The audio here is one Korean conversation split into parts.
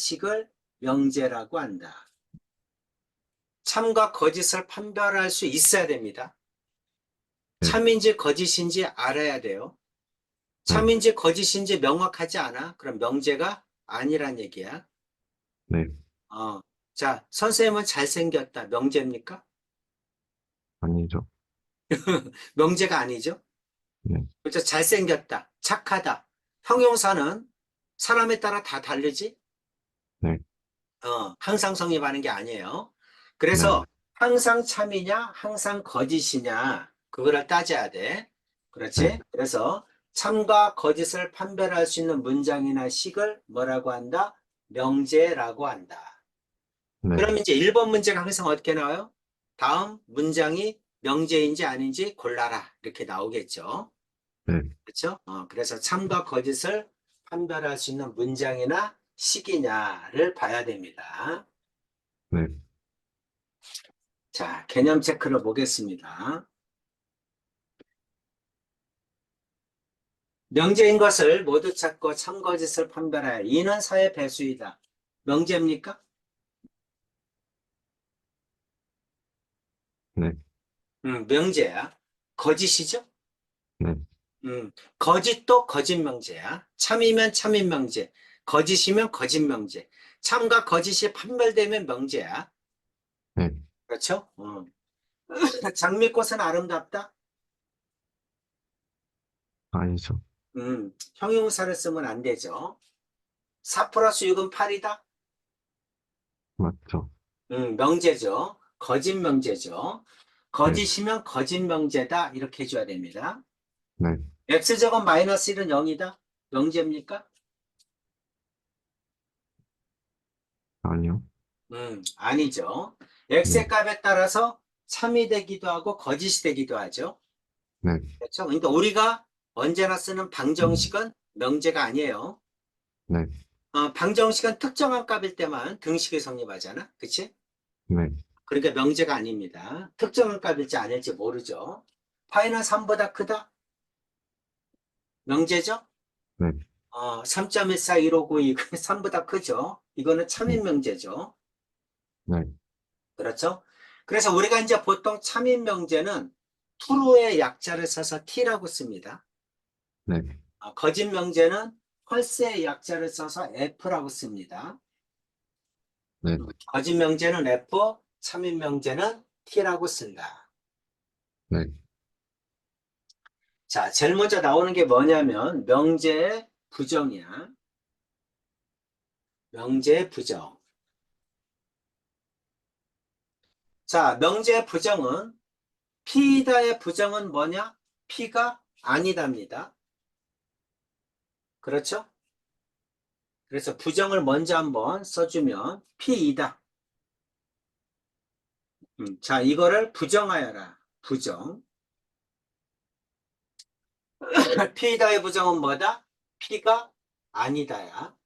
식을 명제라고 한다. 참과 거짓을 판별할 수 있어야 됩니다. 네. 참인지 거짓인지 알아야 돼요. 네. 참인지 거짓인지 명확하지 않아? 그럼 명제가 아니란 얘기야. 네. 자, 선생님은 잘생겼다. 명제입니까? 아니죠. 명제가 아니죠. 네. 그렇죠. 잘생겼다. 착하다. 형용사는 사람에 따라 다 다르지? 네. 항상 성립하는 게 아니에요. 네. 그래서 항상 참이냐, 항상 거짓이냐, 그거를 따져야 돼. 네. 그렇지? 그래서 참과 거짓을 판별할 수 있는 문장이나 식을 뭐라고 한다? 명제라고 한다. 네. 그럼 이제 1번 문제가 항상 어떻게 나와요? 다음 문장이 명제인지 아닌지 골라라. 이렇게 나오겠죠. 네. 그렇죠? 그래서 참과 거짓을 판별할 수 있는 문장이나 식이냐를 봐야 됩니다. 네. 자, 개념 체크를 보겠습니다. 명제인 것을 모두 찾고 참거짓을 판별하여 이는 사의 배수이다. 명제입니까? 네. 명제야. 거짓이죠? 네. 거짓도 거짓 명제야. 참이면 참인 명제. 거짓이면 거짓 명제. 참과 거짓이 판별되면 명제야. 네. 그렇죠? 장미꽃은 아름답다? 아니죠. 형용사를 쓰면 안 되죠. 4 플러스 6은 8이다? 맞죠. 명제죠. 거짓 명제죠. 네. 거짓이면 거짓 명제다. 이렇게 해줘야 됩니다. 네. x제곱 마이너스 1은 0이다. 명제입니까? 아니요. 아니죠. 네. x의 값에 따라서 참이 되기도 하고 거짓이 되기도 하죠. 네. 그렇죠? 그러니까 우리가 언제나 쓰는 방정식은 명제가 아니에요. 네. 방정식은 특정한 값일 때만 등식이 성립하잖아. 그치? 네. 그러니까 명제가 아닙니다. 특정한 값일지 아닐지 모르죠. 파이는 3보다 크다? 명제죠? 네. 3.141592 3보다 크죠? 이거는 참인 명제죠. 네. 그렇죠? 그래서 우리가 이제 보통 참인 명제는 true의 약자를 써서 t라고 씁니다. 네. 거짓 명제는 false의 약자를 써서 f라고 씁니다. 네. 거짓 명제는 f, 참인 명제는 t라고 쓴다. 네. 자, 제일 먼저 나오는 게 뭐냐면 명제의 부정이야. 명제의 부정. 자, 명제의 부정은 P다의 부정은 뭐냐? P가 아니답니다. 그렇죠? 그래서 부정을 먼저 한번 써주면 P이다. 자, 이거를 부정하여라. 부정. P다의 부정은 뭐다? P가 아니다야.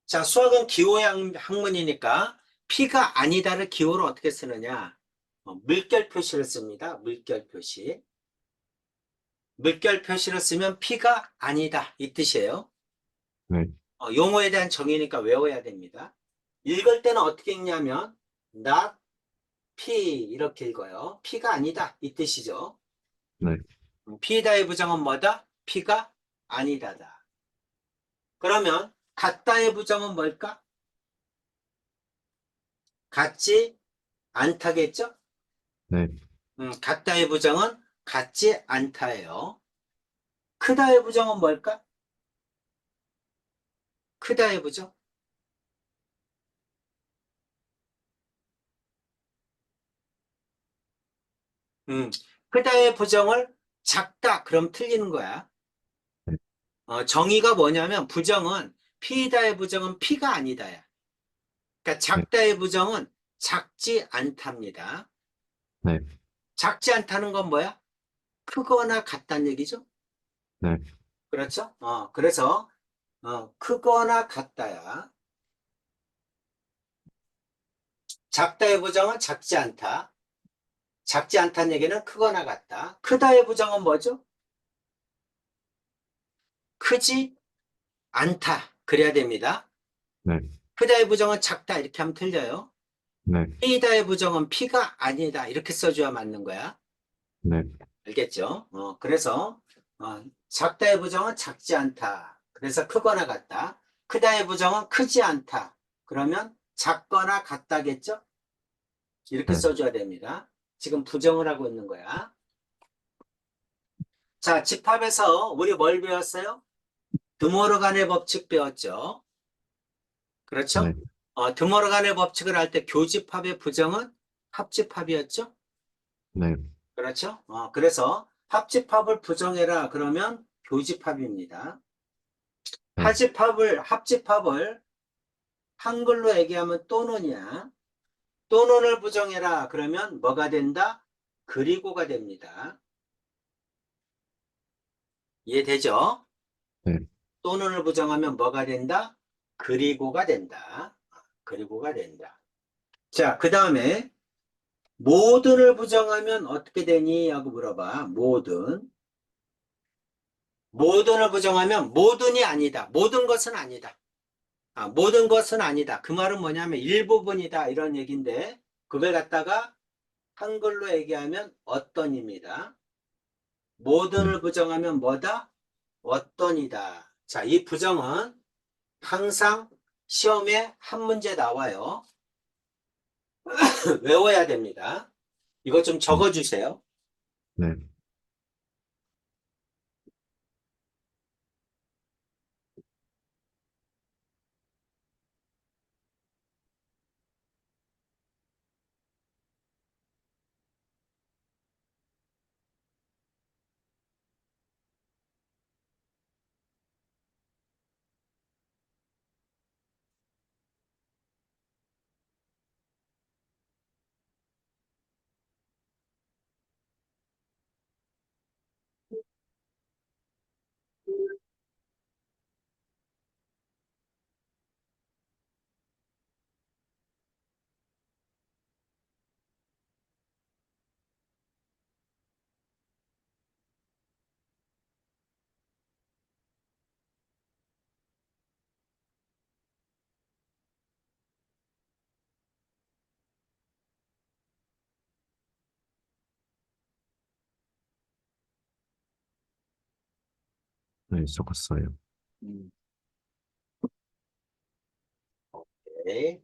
자, 수학은 기호의 학문이니까 P가 아니다를 기호로 어떻게 쓰느냐? 물결 표시를 씁니다. 물결 표시. 물결 표시를 쓰면 P가 아니다. 이 뜻이에요. 네. 용어에 대한 정의니까 외워야 됩니다. 읽을 때는 어떻게 읽냐면 not P 이렇게 읽어요. P가 아니다. 이 뜻이죠. 네. P다의 부정은 뭐다? P가 아니다다. 그러면 같다의 부정은 뭘까? 같지 않다겠죠? 네. 같다의 부정은 같지 않다예요. 크다의 부정은 뭘까? 크다의 부정? 음, 크다의 부정을 작다. 그럼 틀리는 거야. 네. 정의가 뭐냐면 부정은 P다의 부정은 P가 아니다야. 그러니까 네. 작다의 부정은 작지 않답니다. 네. 작지 않다는 건 뭐야? 크거나 같다는 얘기죠. 네. 그렇죠? 그래서 크거나 같다야. 작다의 부정은 작지 않다. 작지 않다는 얘기는 크거나 같다. 크다의 부정은 뭐죠? 크지 않다. 그래야 됩니다. 네. 크다의 부정은 작다. 이렇게 하면 틀려요. 네. P이다의 부정은 P가 아니다. 이렇게 써줘야 맞는 거야. 네. 알겠죠? 그래서 작다의 부정은 작지 않다. 그래서 크거나 같다. 크다의 부정은 크지 않다. 그러면 작거나 같다겠죠? 이렇게 네. 써줘야 됩니다. 지금 부정을 하고 있는 거야. 자, 집합에서 우리 뭘 배웠어요? 드모르간의 법칙 배웠죠? 네. 그렇죠? 드모르간의 법칙을 할 때 교집합의 부정은 합집합이었죠? 네. 그렇죠? 그래서 합집합을 부정해라. 그러면 교집합입니다. 네. 합집합을 한글로 얘기하면 또는이야. 또는을 부정해라. 그러면 뭐가 된다? 그리고가 됩니다. 이해되죠? 네. 또는을 부정하면 뭐가 된다? 그리고가 된다. 그리고가 된다. 자, 그 다음에 모든을 부정하면 어떻게 되니? 하고 물어봐. 모든. 모든을 부정하면 모든이 아니다. 모든 것은 아니다. 모든 것은 아니다. 그 말은 뭐냐면 일부분이다. 이런 얘기인데 그걸 갖다가 한글로 얘기하면 어떤입니다. 네. 모든을 부정하면 뭐다? 어떤이다. 자, 이 부정은 항상 시험에 한 문제 나와요. 외워야 됩니다. 이거 좀 적어주세요. 네. 네. 적었어요. 음, 네.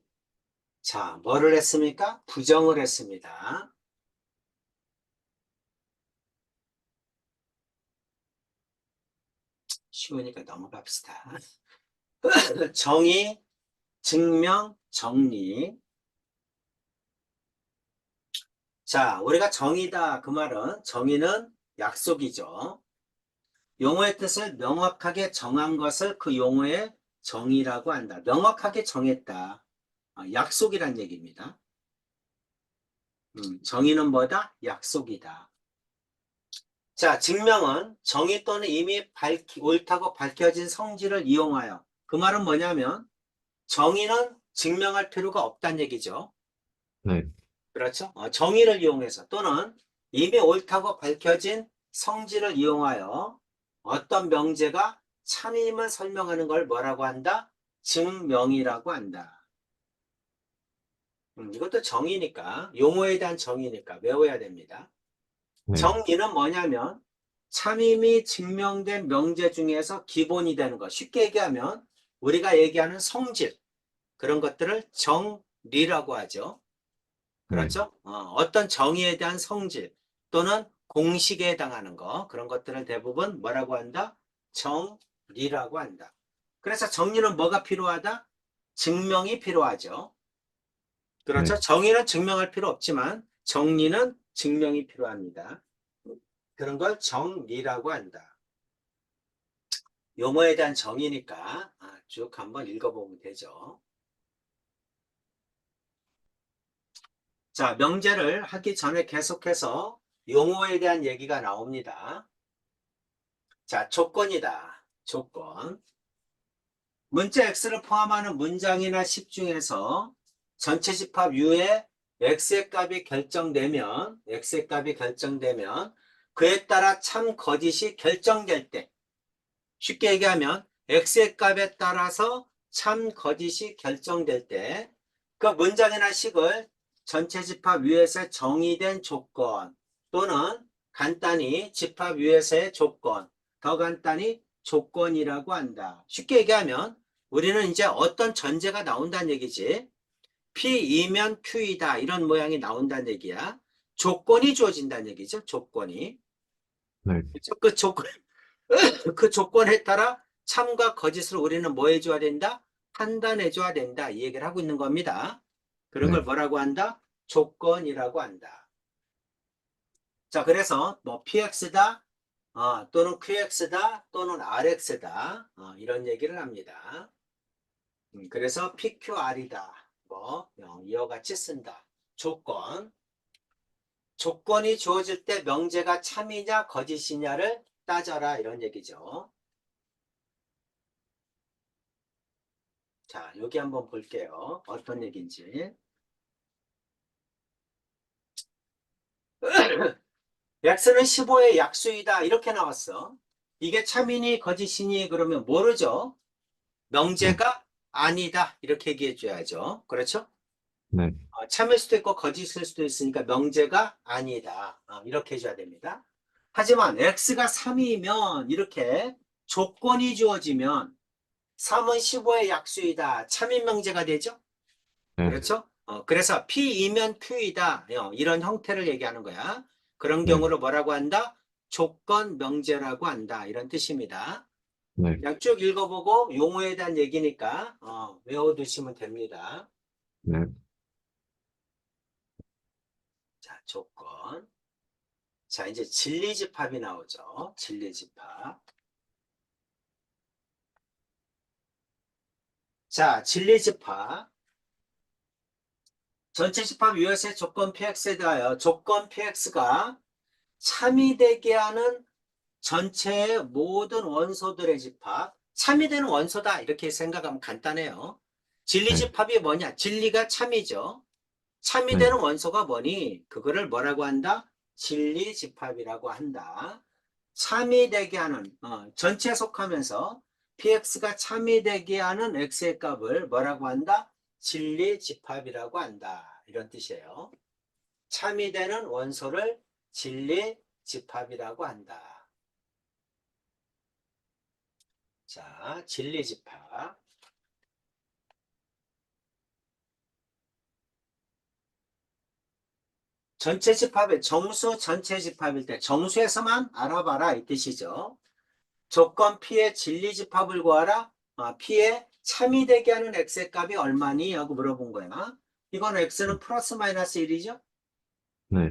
자, 뭐를 했습니까? 부정을 했습니다. 쉬우니까 넘어갑시다. 정의, 증명, 정리. 자, 우리가 정의다. 그 말은 정의는 약속이죠. 용어의 뜻을 명확하게 정한 것을 그 용어의 정의라고 한다. 명확하게 정했다. 약속이란 얘기입니다. 정의는 뭐다? 약속이다. 자, 증명은 정의 또는 이미 옳다고 밝혀진 성질을 이용하여. 그 말은 뭐냐면 정의는 증명할 필요가 없다는 얘기죠. 네. 그렇죠? 정의를 이용해서 또는 이미 옳다고 밝혀진 성질을 이용하여 어떤 명제가 참임을 설명하는 걸 뭐라고 한다? 증명이라고 한다. 이것도 정의니까, 용어에 대한 정의니까 외워야 됩니다. 네. 정의는 뭐냐면 참임이 증명된 명제 중에서 기본이 되는 것. 쉽게 얘기하면 우리가 얘기하는 성질, 그런 것들을 정리라고 하죠. 네. 그렇죠? 어떤 정의에 대한 성질 또는 공식에 해당하는 거, 그런 것들을 대부분 뭐라고 한다? 정리라고 한다. 그래서 정리는 뭐가 필요하다? 증명이 필요하죠. 네. 그렇죠? 정의는 증명할 필요 없지만 정리는 증명이 필요합니다. 그런 걸 정리라고 한다. 용어에 대한 정의니까 쭉 한번 읽어보면 되죠. 자, 명제를 하기 전에 계속해서 용어에 대한 얘기가 나옵니다. 자, 조건이다. 조건. 문자 X를 포함하는 문장이나 식 중에서 전체 집합 U의 X의 값이 결정되면 그에 따라 참 거짓이 결정될 때 쉽게 얘기하면 x의 값에 따라서 참, 거짓이 결정될 때 그 문장이나 식을 전체 집합 위에서 정의된 조건 또는 간단히 집합 위에서의 조건, 더 간단히 조건이라고 한다. 쉽게 얘기하면 우리는 이제 어떤 전제가 나온다는 얘기지. P이면 Q이다 이런 모양이 나온다는 얘기야. 조건이 주어진다는 얘기죠. 조건이. 네, 그렇죠? 그 조건, 그 조건에 따라 참과 거짓을 우리는 뭐 해줘야 된다? 판단해줘야 된다. 이 얘기를 하고 있는 겁니다. 그런 네, 걸 뭐라고 한다? 조건이라고 한다. 자, 그래서 뭐 PX다, 또는 QX다, 또는 RX다, 이런 얘기를 합니다. 그래서 PQR이다. 뭐, 이와 같이 쓴다. 조건. 조건이 주어질 때 명제가 참이냐 거짓이냐를 따져라. 이런 얘기죠. 자, 여기 한번 볼게요. 어떤 얘기인지. x는 15의 약수이다. 이렇게 나왔어. 이게 참이니 거짓이니 그러면 모르죠. 네, 명제가 아니다. 이렇게 얘기해 줘야죠. 그렇죠? 네, 참일 수도 있고 거짓일 수도 있으니까 명제가 아니다. 이렇게 해줘야 됩니다. 하지만 x가 3이면 이렇게 조건이 주어지면 3은 15의 약수이다. 참인 명제가 되죠? 네, 그렇죠? 그래서 P이면 Q이다. 이런 형태를 얘기하는 거야. 그런 네, 경우를 뭐라고 한다? 조건 명제라고 한다. 이런 뜻입니다. 네, 그냥 쭉 읽어보고 용어에 대한 얘기니까 외워두시면 됩니다. 네, 자, 조건. 자, 이제 진리집합이 나오죠. 진리집합. 자, 진리집합. 전체 집합 유효세 조건 PX에 대하여 조건 PX가 참이 되게 하는 전체의 모든 원소들의 집합, 참이 되는 원소다. 이렇게 생각하면 간단해요. 진리 네, 집합이 뭐냐? 진리가 참이죠. 참이 네, 되는 원소가 뭐니? 그거를 뭐라고 한다? 진리 집합이라고 한다. 참이 되게 하는, 전체에 속하면서 px가 참이 되게 하는 x의 값을 뭐라고 한다? 진리 집합이라고 한다. 이런 뜻이에요. 참이 되는 원소를 진리 집합이라고 한다. 자, 진리 집합. 전체 집합의 정수 전체 집합일 때 정수에서만 알아봐라 이 뜻이죠. 조건 P의 진리 집합을 구하라. P의 참이 되게 하는 X의 값이 얼마니? 하고 물어본 거야. 이건 X는 플러스 마이너스 1이죠? 네,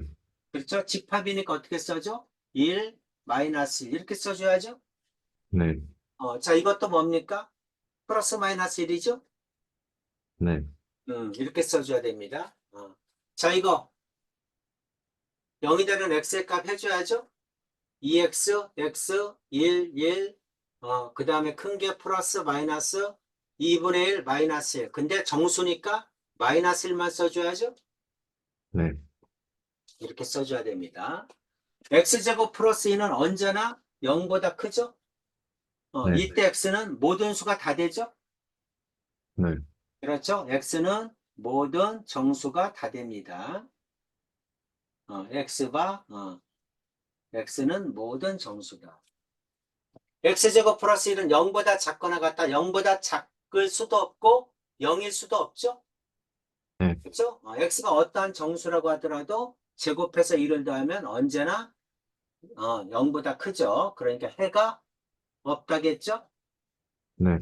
그렇죠? 집합이니까 어떻게 써줘? 1 마이너스 1 이렇게 써줘야죠. 네, 자, 이것도 뭡니까? 플러스 마이너스 1이죠? 네, 이렇게 써줘야 됩니다. 자, 이거 0이 되는 X의 값 해줘야죠? 2x, x, 1, 1, 그 다음에 큰 게 플러스 마이너스 2분의 1 마이너스 1. 근데 정수니까 마이너스 1만 써줘야죠? 네, 이렇게 써줘야 됩니다. x제곱 플러스 2는 언제나 0보다 크죠? 네, 이때 x는 모든 수가 다 되죠? 네, 그렇죠? x는 모든 정수가 다 됩니다. x는 모든 정수다. x제곱 플러스 1은 0보다 작거나 같다. 0보다 작을 수도 없고 0일 수도 없죠. 네, 그렇죠? x가 어떠한 정수라고 하더라도 제곱해서 1을 더하면 언제나 0보다 크죠. 그러니까 해가 없다겠죠? 네,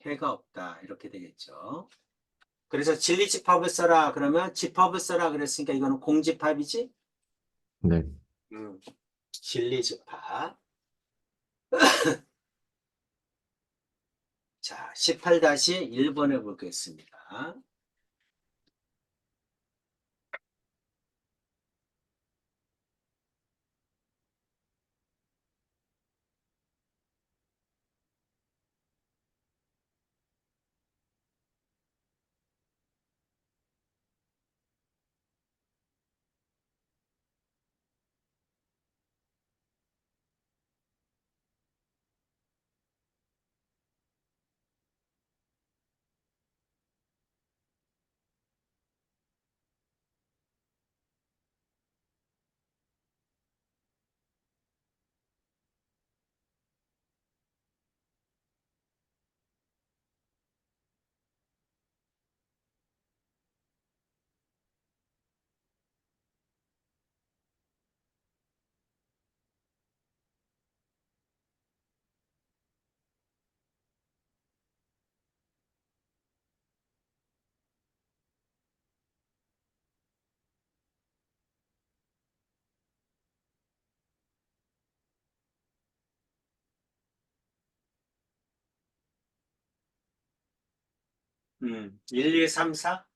해가 없다. 이렇게 되겠죠. 그래서 진리집합을 써라. 그러면 집합을 써라. 그랬으니까 이거는 공집합이지? 네. 음, 진리집합. 자, 18-1번에 보겠습니다. 1, 2, 3, 4?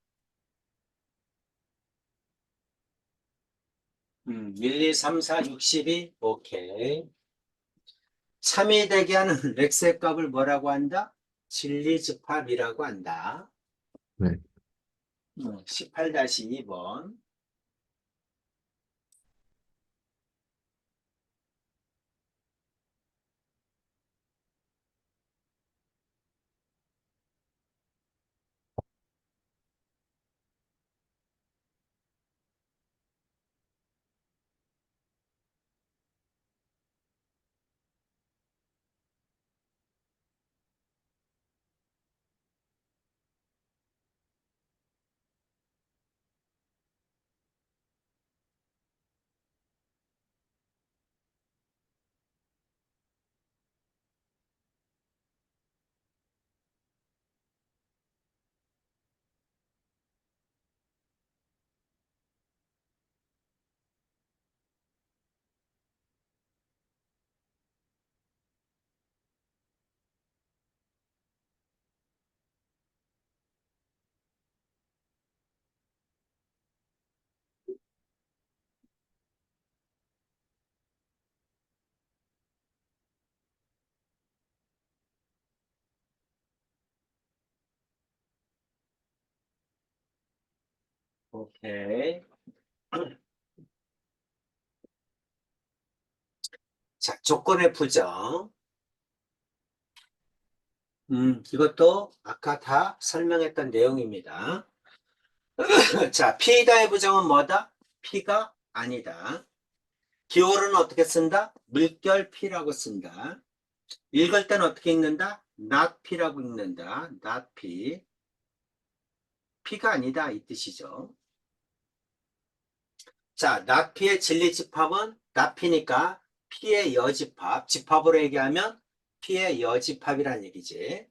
1, 2, 3, 4, 62? 오케이. 참이 되게 하는 렉스의 값을 뭐라고 한다? 진리집합이라고 한다. 네. 18-2번. 오케이. 자, 조건의 부정. 이것도 아까 다 설명했던 내용입니다. 자, P다의 부정은 뭐다? P가 아니다. 기호는 어떻게 쓴다? 물결 P라고 쓴다. 읽을 때는 어떻게 읽는다? not P라고 읽는다. not P. P가 아니다 이 뜻이죠. 자, not P의 진리집합은 not P니까 P의 여집합. 집합으로 얘기하면 P의 여집합이란 얘기지.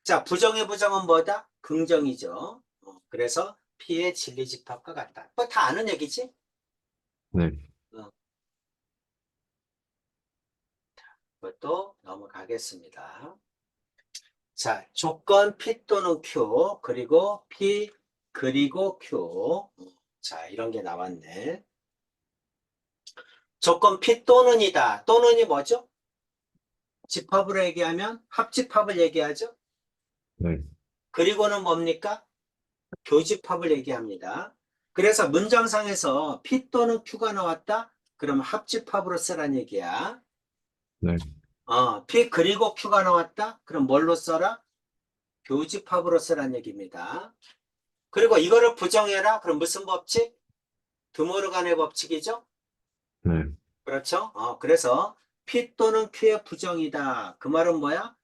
자, 부정의 부정은 뭐다? 긍정이죠. 그래서 P의 진리집합과 같다. 뭐 다 아는 얘기지? 네. 어, 그것도 넘어가겠습니다. 자, 조건 P 또는 Q, 그리고 P 그리고 Q. 자, 이런 게 나왔네. 조건 P 또는이다. 또는이 뭐죠? 집합으로 얘기하면 합집합을 얘기하죠. 네. 그리고는 뭡니까? 교집합을 얘기합니다. 그래서 문장상에서 P 또는 Q가 나왔다? 그러면 합집합으로 쓰란 얘기야. 네. P 그리고 Q가 나왔다? 그럼 뭘로 써라? 교집합으로 쓰란 얘기입니다. 그리고 이거를 부정해라? 그럼 무슨 법칙? 드모르간의 법칙이죠? 네. 그렇죠? 그래서 P 또는 Q의 부정이다. 그 말은 뭐야?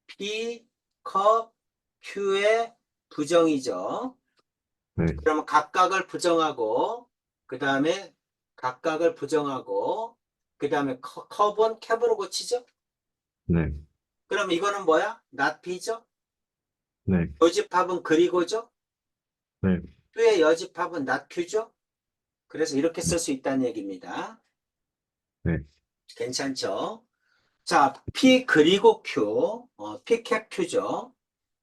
P, 컵, Q의 부정이죠. 네. 그러면 각각을 부정하고, 그 다음에 각각을 부정하고, 그 다음에 컵은 캡으로 고치죠? 네. 그럼 이거는 뭐야? not P죠? 네. 교집합은 그리고죠? 네. Q의 여집합은 not Q죠? 그래서 이렇게 쓸 수 있다는 얘기입니다. 네. 괜찮죠? 자, P 그리고 Q, P 캡 Q죠.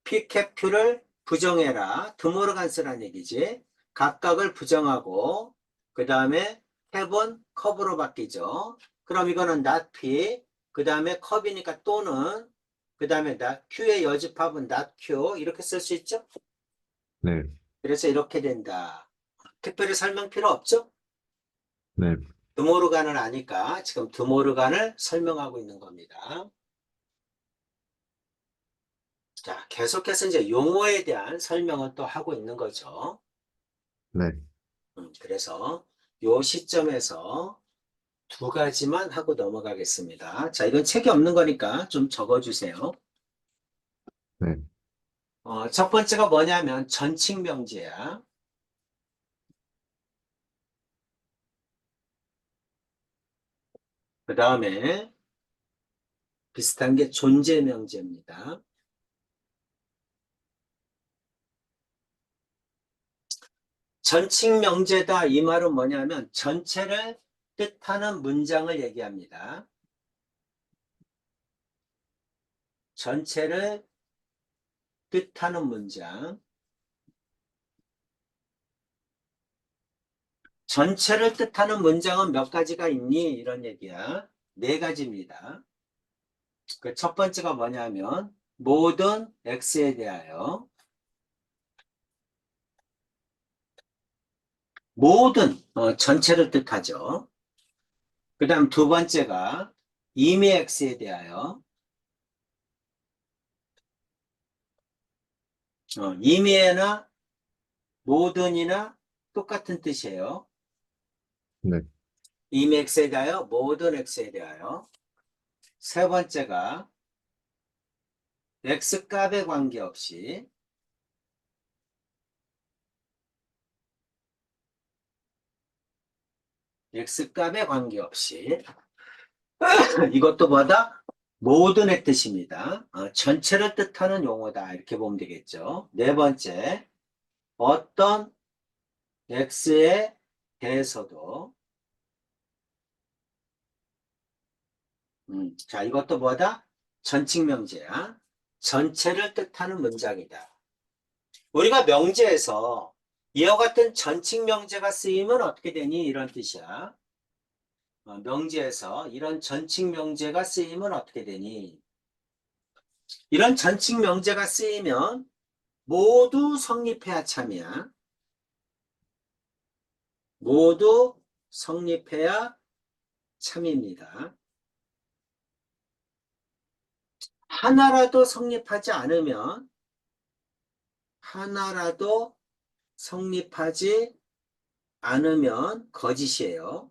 P 캡 Q를 부정해라. 드모르간스란 얘기지. 각각을 부정하고, 그 다음에 캡은 컵으로 바뀌죠. 그럼 이거는 not P, 그 다음에 컵이니까 또는, 그 다음에 Q의 여집합은 not Q, 이렇게 쓸 수 있죠? 네. 그래서 이렇게 된다. 특별히 설명 필요 없죠? 네. 드모르간을 아니까 지금 드모르간을 설명하고 있는 겁니다. 자, 계속해서 이제 용어에 대한 설명을 또 하고 있는 거죠. 네. 그래서 요 시점에서 두 가지만 하고 넘어가겠습니다. 자, 이건 책이 없는 거니까 좀 적어주세요. 네. 첫 번째가 뭐냐면 전칙명제야. 그 다음에 비슷한 게 존재명제입니다. 전칙명제다 이 말은 뭐냐면 전체를 뜻하는 문장을 얘기합니다. 전체를 뜻하는 문장. 전체를 뜻하는 문장은 몇 가지가 있니? 이런 얘기야. 네 가지입니다. 그 첫 번째가 뭐냐면 모든 X에 대하여 모든 전체를 뜻하죠. 그 다음 두 번째가 이미 X에 대하여 이미에나 모든이나 똑같은 뜻이에요. 네, 이미 X에 대하여 모든 X에 대하여 세 번째가 X값에 관계없이 X값에 관계없이 이것도 뭐다? 모든의 뜻입니다. 전체를 뜻하는 용어다. 이렇게 보면 되겠죠. 네 번째, 어떤 X에 대해서도 자, 이것도 뭐다? 전칙명제야. 전체를 뜻하는 문장이다. 우리가 명제에서 이와 같은 전칙명제가 쓰이면 어떻게 되니? 이런 뜻이야. 명제에서 이런 전칙명제가 쓰이면 어떻게 되니? 이런 전칙명제가 쓰이면 모두 성립해야 참이야. 모두 성립해야 참입니다. 하나라도 성립하지 않으면 하나라도 성립하지 않으면 거짓이에요.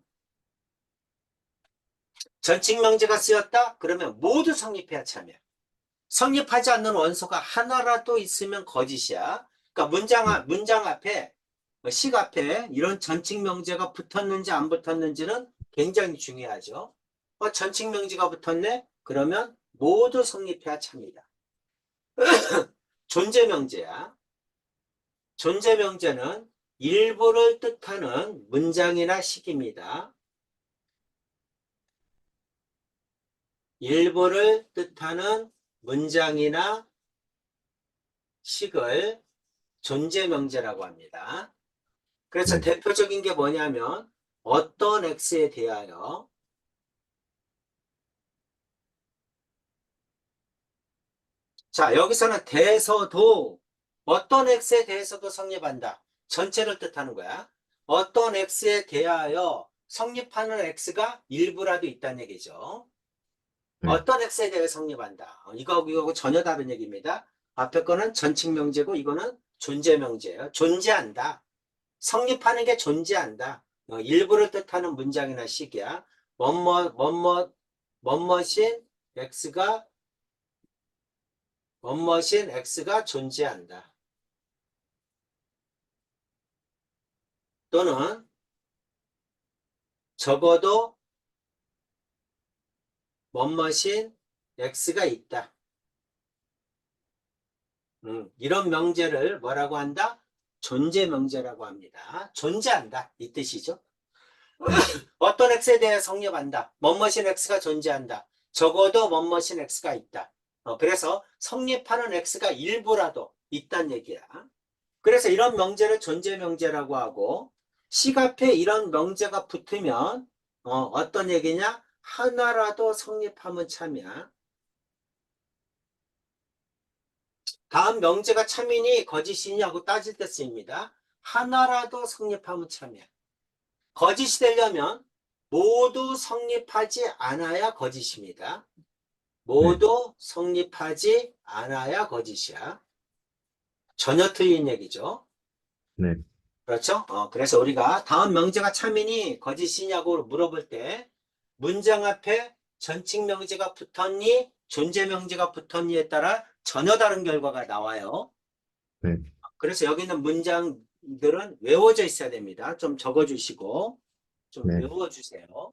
전칙명제가 쓰였다? 그러면 모두 성립해야 참이야. 성립하지 않는 원소가 하나라도 있으면 거짓이야. 그러니까 네, 문장 앞에, 식 앞에 이런 전칙명제가 붙었는지 안 붙었는지는 굉장히 중요하죠. 전칙명제가 붙었네? 그러면 모두 성립해야 참이다. 존재명제야. 존재명제는 일부를 뜻하는 문장이나 식입니다. 일부를 뜻하는 문장이나 식을 존재명제라고 합니다. 그래서 네, 대표적인 게 뭐냐면 어떤 X에 대하여 자 여기서는 대해서도 어떤 X에 대해서도 성립한다. 전체를 뜻하는 거야. 어떤 X에 대하여 성립하는 X가 일부라도 있다는 얘기죠. 네, 어떤 X에 대해 성립한다. 이거하고 전혀 다른 얘기입니다. 앞에 거는 전칙명제고 이거는 존재명제예요. 존재한다. 성립하는 게 존재한다. 일부를 뜻하는 문장이나 식이야. 뭐뭐인 X가 뭐뭐인 X가 존재한다. 또는 적어도 뭐뭐인 X가 있다. 이런 명제를 뭐라고 한다? 존재명제라고 합니다. 존재한다. 이 뜻이죠. 네, 어떤 X에 대해 성립한다. 뭐뭐인 X가 존재한다. 적어도 뭐뭐인 X가 있다. 그래서 성립하는 X가 일부라도 있다는 얘기야. 그래서 이런 명제를 존재 명제라고 하고 식 앞에 이런 명제가 붙으면 어떤 얘기냐? 하나라도 성립하면 참이야. 다음 명제가 참이니 거짓이냐고 따질 때 쓰입니다. 하나라도 성립하면 참이야. 거짓이 되려면 모두 성립하지 않아야 거짓입니다. 네, 모두 성립하지 않아야 거짓이야. 전혀 틀린 얘기죠. 네, 그렇죠? 그래서 우리가 다음 명제가 참이니 거짓이냐고 물어볼 때 문장 앞에 전칙 명제가 붙었니 존재 명제가 붙었니에 따라 전혀 다른 결과가 나와요. 네, 그래서 여기 있는 문장들은 외워져 있어야 됩니다. 좀 적어주시고 좀 네. 외워주세요.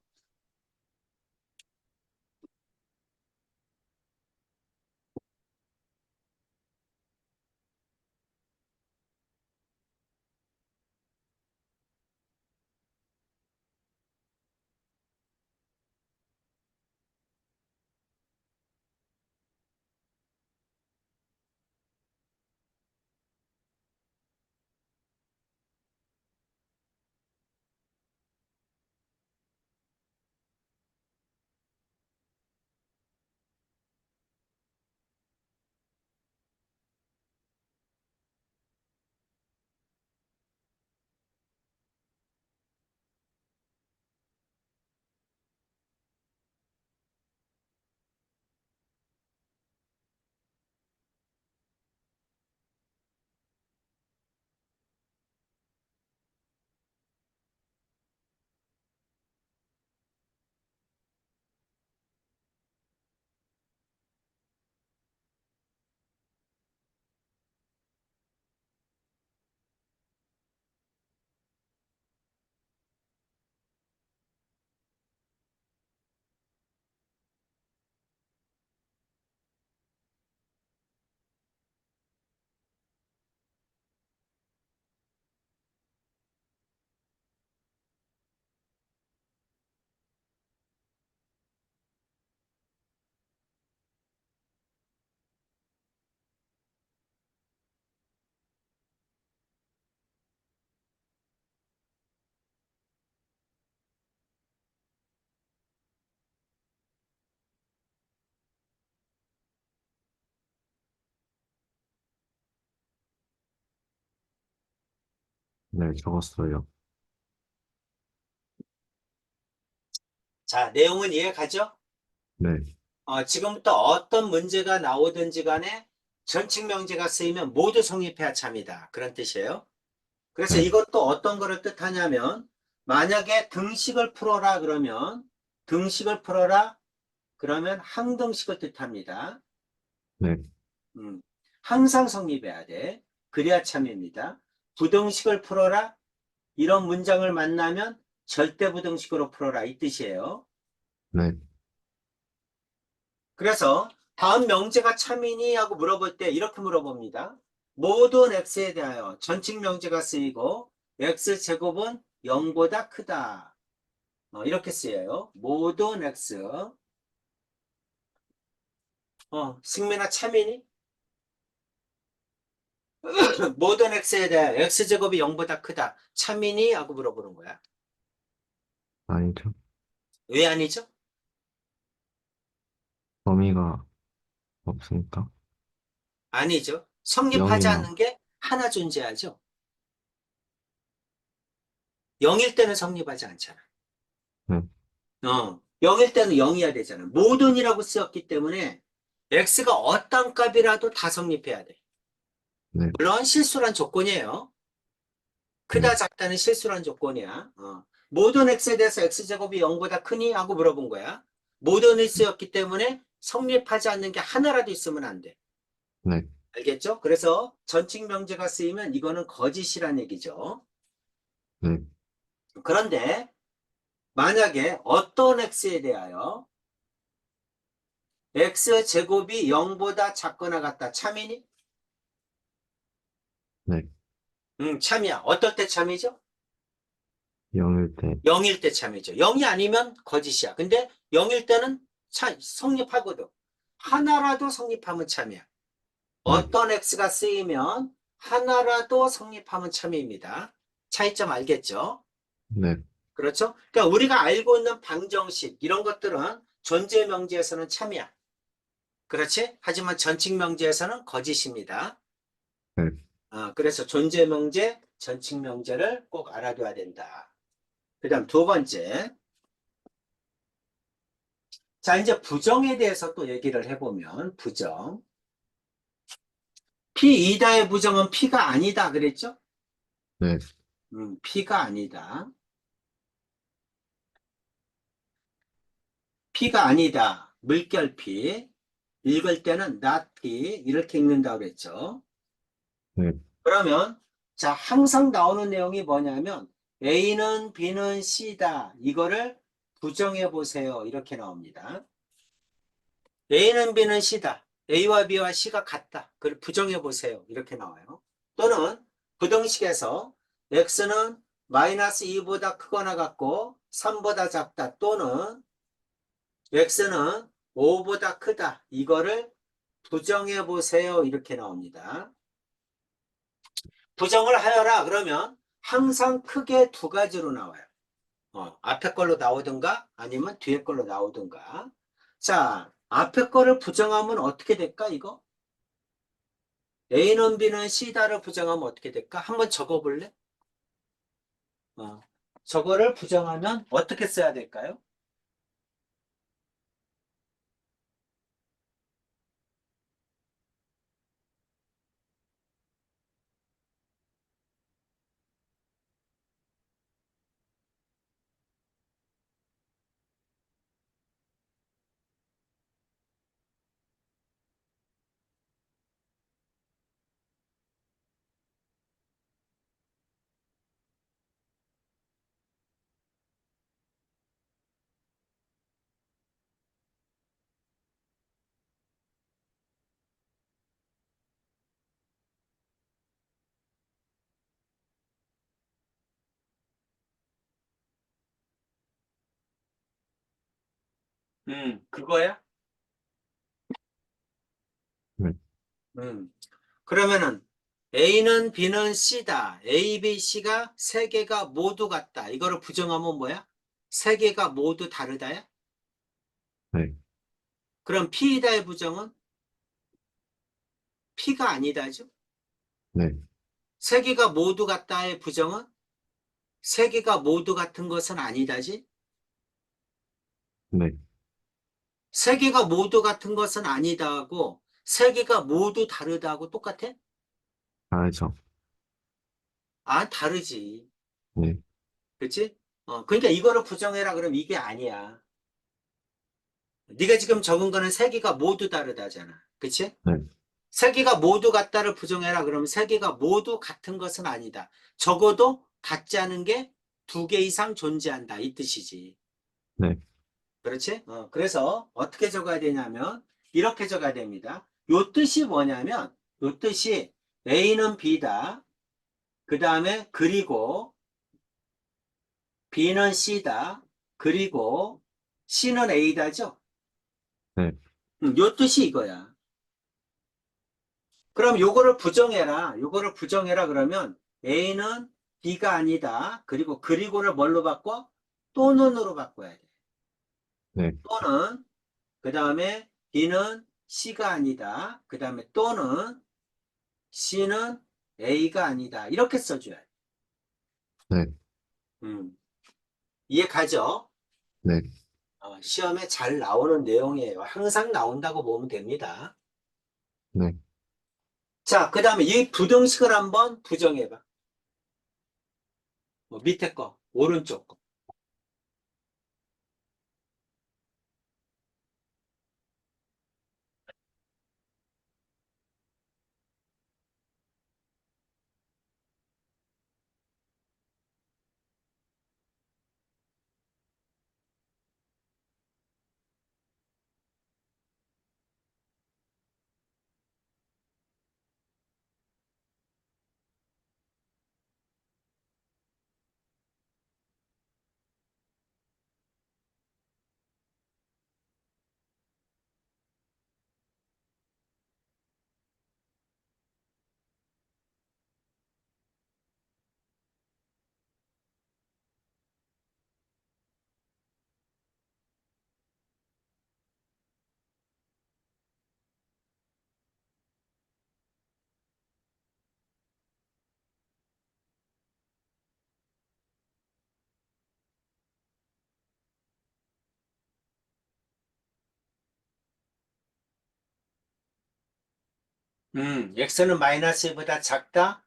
네, 적었어요. 자, 내용은 이해가죠? 네, 지금부터 어떤 문제가 나오든지 간에 전칙 명제가 쓰이면 모두 성립해야 참이다. 그런 뜻이에요. 그래서 네, 이것도 어떤 거를 뜻하냐면, 만약에 등식을 풀어라 그러면, 등식을 풀어라 그러면 항등식을 뜻합니다. 네, 음, 항상 성립해야 돼. 그래야 참입니다. 부등식을 풀어라. 이런 문장을 만나면 절대 부등식으로 풀어라. 이 뜻이에요. 네, 그래서 다음 명제가 참이니? 하고 물어볼 때 이렇게 물어봅니다. 모든 x에 대하여 전칙 명제가 쓰이고 x제곱은 0보다 크다. 이렇게 쓰여요. 모든 x. 승민아 참이니? 모든 x에 대하여 x제곱이 0보다 크다. 참이니? 하고 물어보는 거야. 아니죠. 왜 아니죠? 범위가 없으니까. 아니죠. 성립하지 0이나, 않는 게 하나 존재하죠. 0일 때는 성립하지 않잖아. 네, 0일 때는 0이어야 되잖아. 모든이라고 쓰였기 때문에 x가 어떤 값이라도 다 성립해야 돼. 네, 물론 실수란 조건이에요. 네, 크다 작다는 실수란 조건이야. 모든 x에 대해서 x제곱이 0보다 크니? 하고 물어본 거야. 모든이 쓰였기 때문에 성립하지 않는 게 하나라도 있으면 안 돼. 네, 알겠죠? 그래서 전칙 명제가 쓰이면 이거는 거짓이란 얘기죠. 네, 그런데 만약에 어떤 x에 대하여 x제곱이 0보다 작거나 같다. 참이니? 네. 참이야. 어떨 때 참이죠? 0일 때, 0일 때 참이죠. 0이 아니면 거짓이야. 근데 0일 때는 성립하거든. 하나라도 성립하면 참이야. 네, 어떤 x가 쓰이면 하나라도 성립하면 참입니다. 차이점 알겠죠? 네, 그렇죠? 그러니까 우리가 알고 있는 방정식 이런 것들은 존재 명제에서는 참이야. 그렇지? 하지만 전칙 명제에서는 거짓입니다. 네, 그래서 존재 명제, 전칙 명제를 꼭 알아둬야 된다. 그 다음 두 번째. 자, 이제 부정에 대해서 또 얘기를 해보면, 부정. P2다의 부정은 P가 아니다. 그랬죠? 네, P가 아니다. P가 아니다. 물결 P. 읽을 때는 not P. 이렇게 읽는다고 그랬죠. 네, 그러면, 자, 항상 나오는 내용이 뭐냐면, A는 B는 C다. 이거를 부정해 보세요. 이렇게 나옵니다. A는 B는 C다. A와 B와 C가 같다. 그걸 부정해 보세요. 이렇게 나와요. 또는 부등식에서 X는 마이너스 2보다 크거나 같고 3보다 작다. 또는 X는 5보다 크다. 이거를 부정해 보세요. 이렇게 나옵니다. 부정을 하여라. 그러면 항상 크게 두 가지로 나와요. 앞에 걸로 나오든가 아니면 뒤에 걸로 나오든가. 자, 앞에 거를 부정하면 어떻게 될까, 이거? A는 B는 C다를 부정하면 어떻게 될까? 한번 적어볼래? 어, 저거를 부정하면 어떻게 써야 될까요? 그거야? 네, 그러면은 A는 B는 C다. A, B, C가 세 개가 모두 같다. 이거를 부정하면 뭐야? 세 개가 모두 다르다야? 네, 그럼 P이다의 부정은 P가 아니다죠? 네, 세 개가 모두 같다의 부정은 세 개가 모두 같은 것은 아니다지? 네. 세 개가 모두 같은 것은 아니다고 세 개가 모두 다르다고 똑같아? 알죠. 아, 다르지. 네. 그치? 그러니까 이거를 부정해라 그러면 이게 아니야. 네가 지금 적은 거는 세 개가 모두 다르다잖아. 그치? 네. 세 개가 모두 같다를 부정해라 그러면 세 개가 모두 같은 것은 아니다. 적어도 같지 않은 게 두 개 이상 존재한다. 이 뜻이지. 네. 그렇지? 그래서 어떻게 적어야 되냐면 이렇게 적어야 됩니다. 요 뜻이 뭐냐면 요 뜻이 A는 B다. 그 다음에 그리고 B는 C다. 그리고 C는 A다죠? 네. 요 뜻이 이거야. 그럼 요거를 부정해라. 요거를 부정해라 그러면 A는 B가 아니다. 그리고를 뭘로 바꿔? 또는으로 바꿔야 돼. 네. 또는 그 다음에 B는 C가 아니다. 그 다음에 또는 C는 A가 아니다. 이렇게 써줘야 돼. 네. 음, 이해 가죠? 네. 시험에 잘 나오는 내용이에요. 항상 나온다고 보면 됩니다. 네. 자, 그 다음에 이 부등식을 한번 부정해봐. 밑에 거, 오른쪽 거. x는 마이너스 1보다 작다.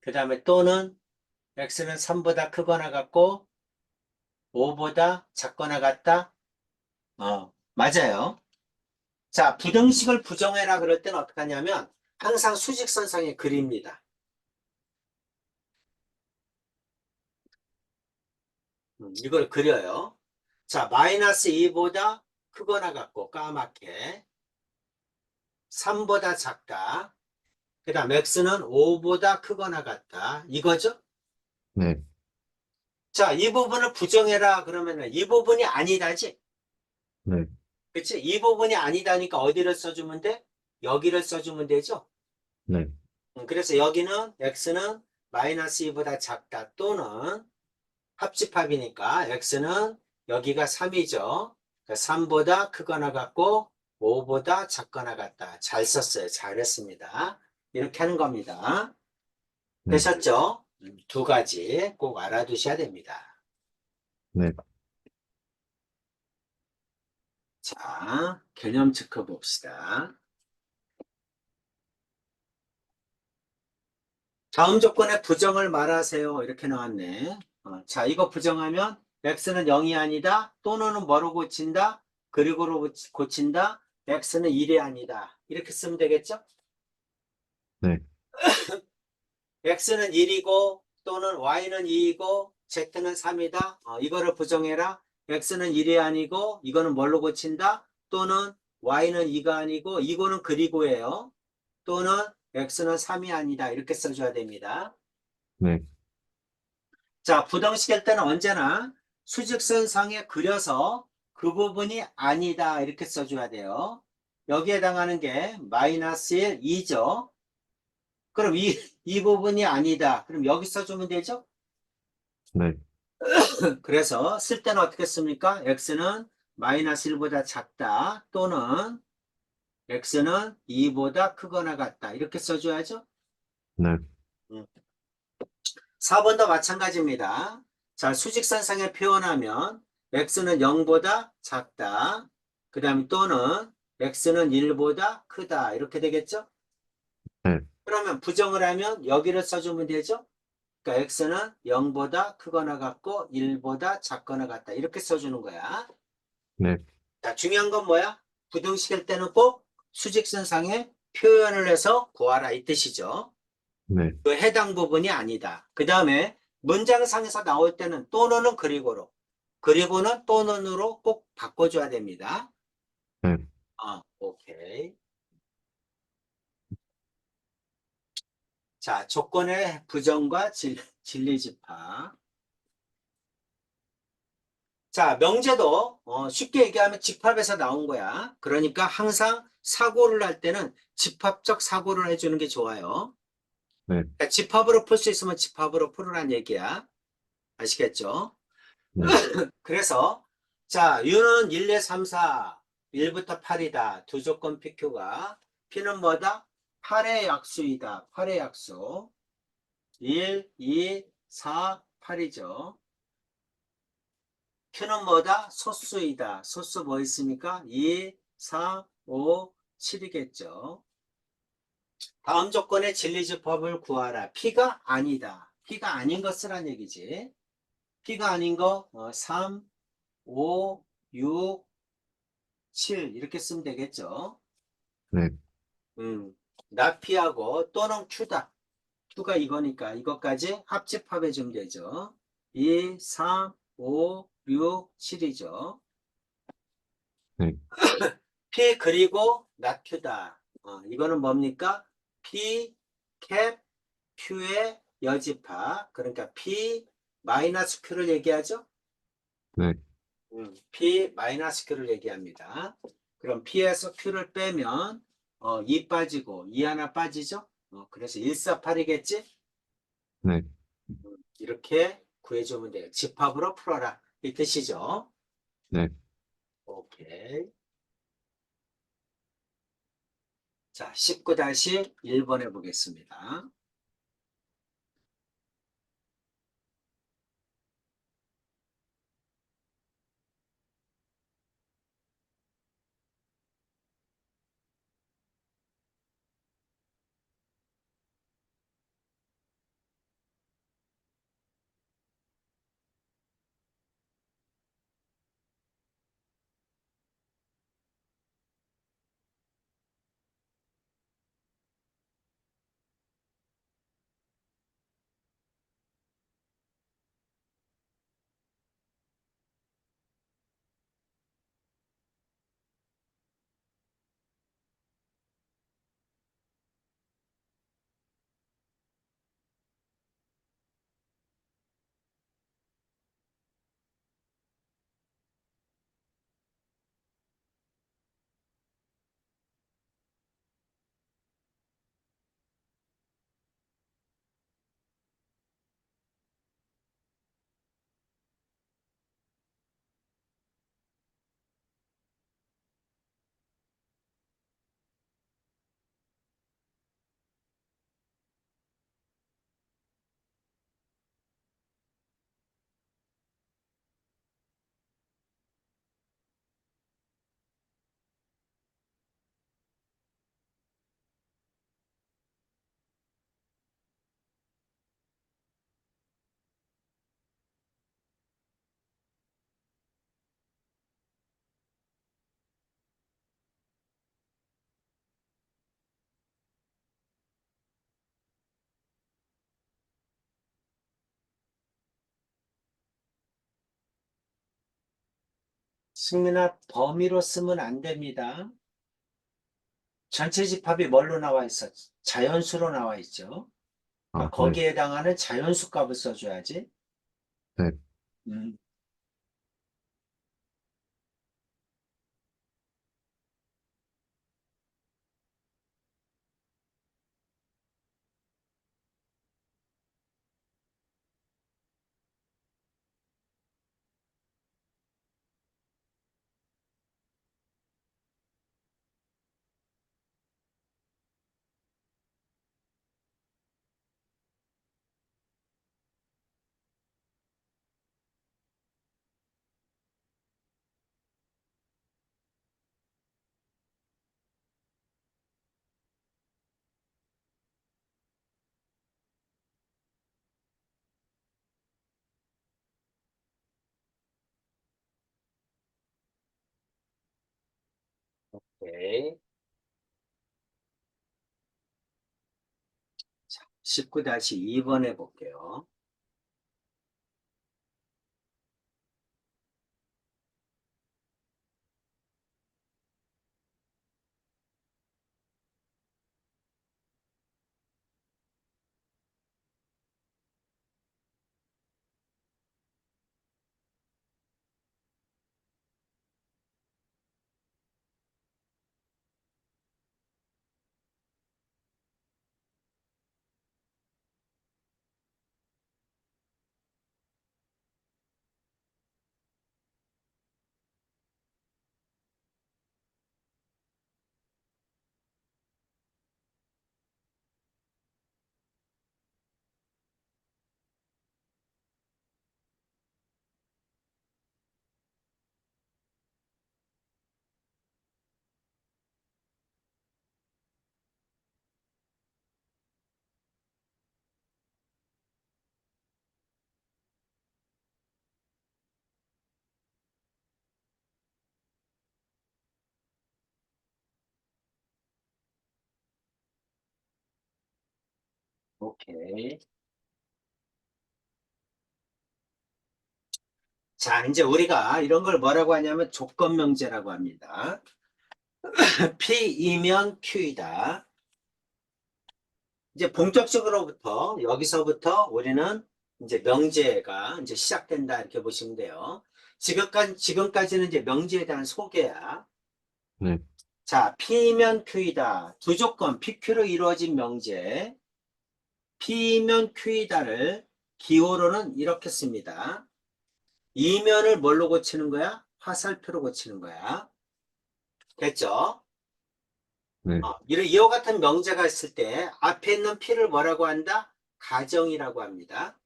그 다음에 또는 x는 3보다 크거나 같고 5보다 작거나 같다. 맞아요. 자, 부등식을 부정해라 그럴 때는 어떻게 하냐면 항상 수직선상에 그립니다. 이걸 그려요. 자, 마이너스 2보다 크거나 같고 까맣게 3보다 작다. 그 다음 x는 5보다 크거나 같다. 이거죠? 네. 자, 이 부분을 부정해라 그러면은 이 부분이 아니다지? 네. 그치? 이 부분이 아니다니까 어디를 써주면 돼? 여기를 써주면 되죠? 네. 그래서 여기는 x는 마이너스 2보다 작다 또는 합집합이니까 x는 여기가 3이죠. 3보다 크거나 같고 5보다 작거나 같다. 잘 썼어요. 잘했습니다. 이렇게 하는 겁니다. 네. 되셨죠? 두 가지 꼭 알아두셔야 됩니다. 네. 자, 개념 체크 봅시다. 다음 조건에 부정을 말하세요. 이렇게 나왔네. 자, 이거 부정하면 x는 0이 아니다. 또는 뭐로 고친다? 그리고로 고친다. x는 1이 아니다. 이렇게 쓰면 되겠죠? 네. x는 1이고 또는 y는 2이고 z는 3이다. 이거를 부정해라. x는 1이 아니고 이거는 뭘로 고친다? 또는 y는 2가 아니고 이거는 그리고예요. 또는 x는 3이 아니다. 이렇게 써줘야 됩니다. 네. 자, 부등식일 때는 언제나 수직선상에 그려서 그 부분이 아니다. 이렇게 써줘야 돼요. 여기에 해당하는 게 마이너스 1, 2죠. 그럼 이 부분이 아니다. 그럼 여기 써주면 되죠? 네. 그래서 쓸 때는 어떻게 씁니까? x는 마이너스 1보다 작다. 또는 x는 2보다 크거나 같다. 이렇게 써줘야죠. 네. 음. 4번도 마찬가지입니다. 자, 수직선상에 표현하면 x는 0보다 작다. 그 다음에 또는 x는 1보다 크다. 이렇게 되겠죠? 네, 그러면 부정을 하면 여기를 써주면 되죠? 그러니까 x는 0보다 크거나 같고 1보다 작거나 같다. 이렇게 써주는 거야. 네, 자, 중요한 건 뭐야? 부등식일 때는 꼭 수직선상에 표현을 해서 구하라 이 뜻이죠. 네, 그 해당 부분이 아니다. 그 다음에 문장상에서 나올 때는 또는은 그리고로, 그리고는 또는으로 꼭 바꿔줘야 됩니다. 네, 오케이. 자, 조건의 부정과 진리 집합. 자, 명제도 쉽게 얘기하면 집합에서 나온 거야. 그러니까 항상 사고를 할 때는 집합적 사고를 해주는 게 좋아요. 네, 그러니까 집합으로 풀 수 있으면 집합으로 풀으란 얘기야. 아시겠죠? 네, 그래서 자, U는 1, 2, 3, 4, 1부터 8이다. 두 조건 PQ가 P는 뭐다? 8의 약수이다. 8의 약수. 1, 2, 4, 8이죠. Q는 뭐다? 소수이다. 소수 뭐 있습니까? 2, 4, 5, 7이겠죠. 다음 조건의 진리집합을 구하라. P가 아니다. P가 아닌 것 쓰란 얘기지. P가 아닌 거 3, 5, 6, 7 이렇게 쓰면 되겠죠. 네, 나 P하고 또는 Q다. Q가 이거니까 이것까지 합집합해 주면 되죠. 2, 3, 5, 6, 7이죠. 네, P 그리고 나큐다. 이거는 뭡니까? P 캡 Q의 여집합. 그러니까 P 마이너스 Q를 얘기하죠. 네, P 마이너스 Q를 얘기합니다. 그럼 P에서 Q를 빼면 2 빠지고 2 하나 빠지죠. 그래서 148이겠지. 네, 이렇게 구해주면 돼요. 집합으로 풀어라. 이 뜻이죠. 네. 오케이. 자, 19-1번 해보겠습니다. 승민아, 범위로 쓰면 안 됩니다. 전체 집합이 뭘로 나와 있어? 자연수로 나와 있죠. 아, 그러니까 네, 거기에 해당하는 자연수 값을 써줘야지. 네, 음, 오케이. 자, 19-2번 해볼게요. 오케이. 자, 이제 우리가 이런 걸 뭐라고 하냐면 조건명제라고 합니다. P이면 Q이다. 이제 본격적으로부터 여기서부터 우리는 이제 명제가 이제 시작된다 이렇게 보시면 돼요. 지금까지는 이제 명제에 대한 소개야. 네, 자, P면 Q이다. 두 조건 PQ로 이루어진 명제. P면 Q이다를 기호로는 이렇게 씁니다. 이면을 뭘로 고치는 거야? 화살표로 고치는 거야. 됐죠? 네, 이와 같은 명제가 있을 때 앞에 있는 P를 뭐라고 한다? 가정이라고 합니다.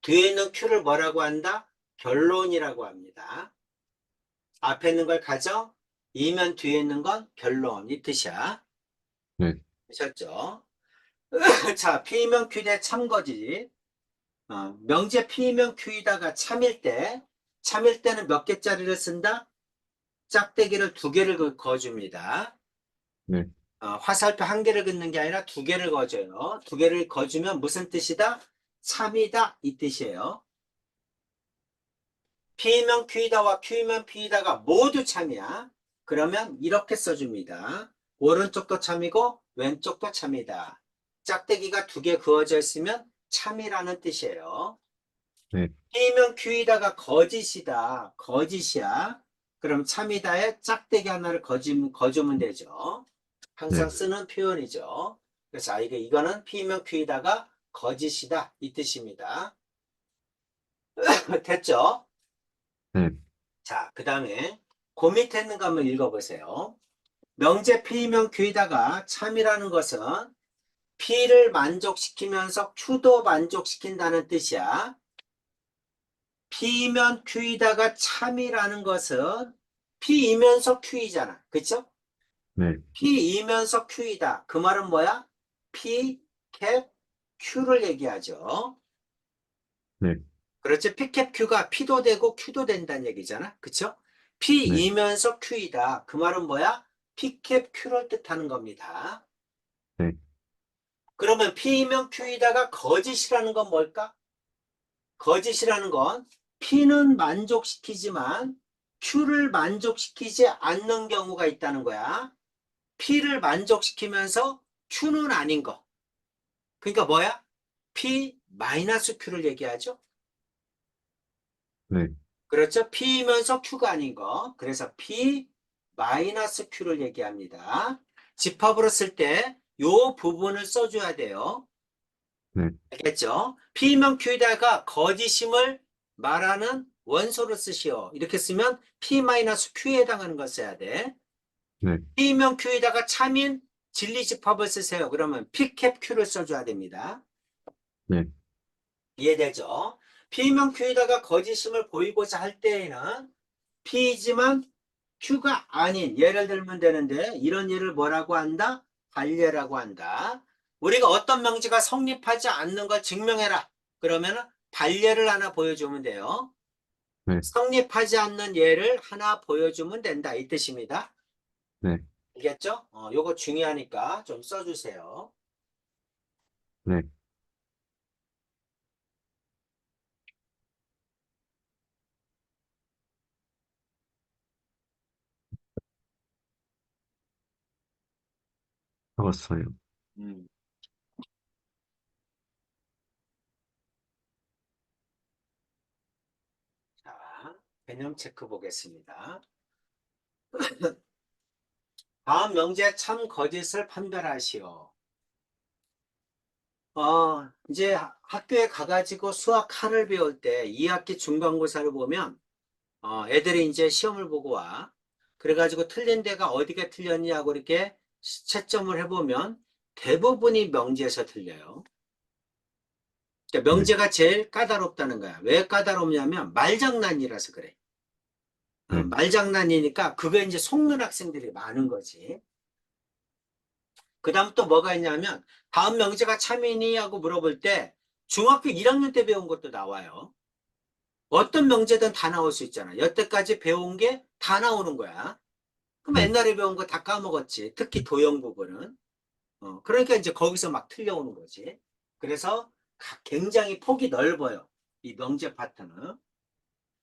뒤에 있는 Q를 뭐라고 한다? 결론이라고 합니다. 앞에 있는 걸 가정, 이면 뒤에 있는 건 결론 이 뜻이야. 네, 되셨죠? 자, P면 Q대 참거지. 명제 P면 Q이다가 참일 때는 몇 개짜리를 쓴다? 짝대기를 두 개를 그어줍니다. 네, 화살표 한 개를 긋는 게 아니라 두 개를 그어줘요. 두 개를 그어주면 무슨 뜻이다? 참이다 이 뜻이에요. P면 Q이다와 Q면 P이다가 모두 참이야. 그러면 이렇게 써줍니다. 오른쪽도 참이고 왼쪽도 참이다. 짝대기가 두 개 그어져 있으면 참이라는 뜻이에요. 네, P면 Q이다가 거짓이다. 거짓이야. 그럼 참이다에 짝대기 하나를 거주면 되죠. 항상 네, 쓰는 표현이죠. 그래서 이거는 P면 Q이다가 거짓이다 이 뜻입니다. 됐죠? 네, 자, 그 다음에 그 밑에 있는 거 한번 읽어보세요. 명제 P면 Q이다가 참이라는 것은 P를 만족시키면서 Q도 만족시킨다는 뜻이야. P면 Q이다가 참이라는 것은 P이면서 Q이잖아. 그쵸? 네, P이면서 Q이다. 그 말은 뭐야? P, 캡, Q를 얘기하죠. 네, 그렇지? P 캡 Q가 P도 되고 Q도 된다는 얘기잖아. 그쵸? 네, P이면서 Q이다. 그 말은 뭐야? P 캡 Q를 뜻하는 겁니다. 네, 그러면 P이면 Q이다가 거짓이라는 건 뭘까? 거짓이라는 건 P는 만족시키지만 Q를 만족시키지 않는 경우가 있다는 거야. P를 만족시키면서 Q는 아닌 거. 그러니까 뭐야? P 마이너스 Q를 얘기하죠. 네, 그렇죠? P이면서 Q가 아닌 거. 그래서 P 마이너스 Q를 얘기합니다. 집합으로 쓸 때 요 부분을 써줘야 돼요. 네, 알겠죠? P면 Q에다가 거짓임을 말하는 원소를 쓰시오. 이렇게 쓰면 P-Q에 해당하는 걸 써야 돼. 네, P면 Q에다가 참인 진리 집합을 쓰세요. 그러면 P캡 Q를 써줘야 됩니다. 네, 이해되죠? P면 Q에다가 거짓임을 보이고자 할 때에는 P이지만 Q가 아닌 예를 들면 되는데 이런 예를 뭐라고 한다? 관례라고 한다. 우리가 어떤 명제가 성립하지 않는 걸 증명해라. 그러면 관례를 하나 보여주면 돼요. 네, 성립하지 않는 예를 하나 보여주면 된다. 이 뜻입니다. 네, 알겠죠? 요거 중요하니까 좀 써주세요. 네, 적었어요. 음. 자, 개념 체크 보겠습니다. 다음 명제 참 거짓을 판별하시오. 이제 학교에 가가지고 수학 할을 배울 때 2학기 중간고사를 보면 애들이 이제 시험을 보고 와. 그래가지고 틀린 데가 어디가 틀렸냐고 이렇게 채점을 해보면 대부분이 명제에서 틀려요. 그러니까 네, 명제가 제일 까다롭다는 거야. 왜 까다롭냐면 말장난이라서 그래. 네, 말장난이니까 그거 이제 속는 학생들이 많은 거지. 그 다음 또 뭐가 있냐면 다음 명제가 참이니 하고 물어볼 때 중학교 1학년 때 배운 것도 나와요. 어떤 명제든 다 나올 수 있잖아. 여태까지 배운 게 다 나오는 거야. 그럼 네, 옛날에 배운 거 다 까먹었지. 특히 도형 부분은. 그러니까 이제 거기서 막 틀려오는 거지. 그래서 굉장히 폭이 넓어요. 이 명제 파트는.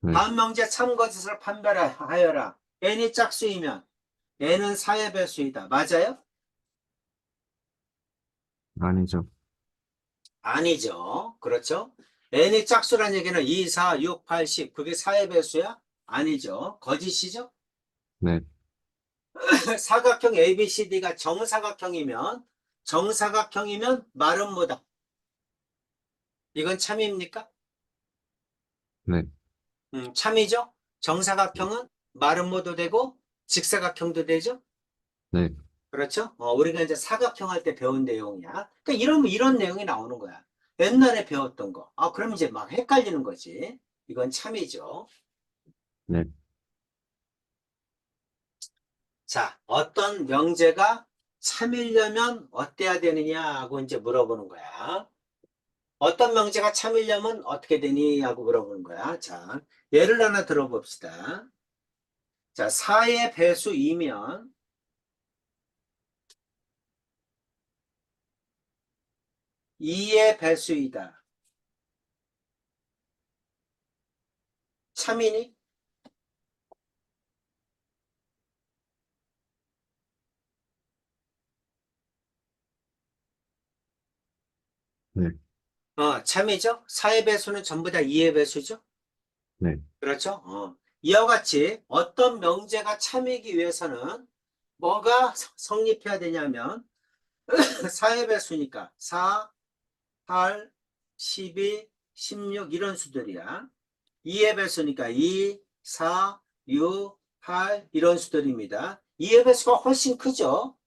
네, 다음 명제 참것을 판별하여라. n이 짝수이면 n은 4의 배수이다. 맞아요? 아니죠. 아니죠. 그렇죠? n이 짝수란 얘기는 2, 4, 6, 8, 10. 그게 4의 배수야? 아니죠. 거짓이죠? 네, 사각형 ABCD가 정사각형이면 말은 뭐다? 이건 참입니까? 네, 참이죠? 정사각형은 말은 뭐도 되고 직사각형도 되죠? 네, 그렇죠? 우리가 이제 사각형 할 때 배운 내용이야. 그러니까 이런 내용이 나오는 거야. 옛날에 배웠던 거. 그럼 이제 막 헷갈리는 거지. 이건 참이죠. 네, 자, 어떤 명제가 참이려면 어때야 되느냐 하고 이제 물어보는 거야. 어떤 명제가 참이려면 어떻게 되니 하고 물어보는 거야. 자, 예를 하나 들어봅시다. 자, 4의 배수이면 2의 배수이다. 참이니? 네, 참이죠? 4의 배수는 전부 다 2의 배수죠? 네, 그렇죠? 이와 같이 어떤 명제가 참이기 위해서는 뭐가 성립해야 되냐면 4의 배수니까 4, 8, 12, 16 이런 수들이야. 2의 배수니까 2, 4, 6, 8 이런 수들입니다. 2의 배수가 훨씬 크죠?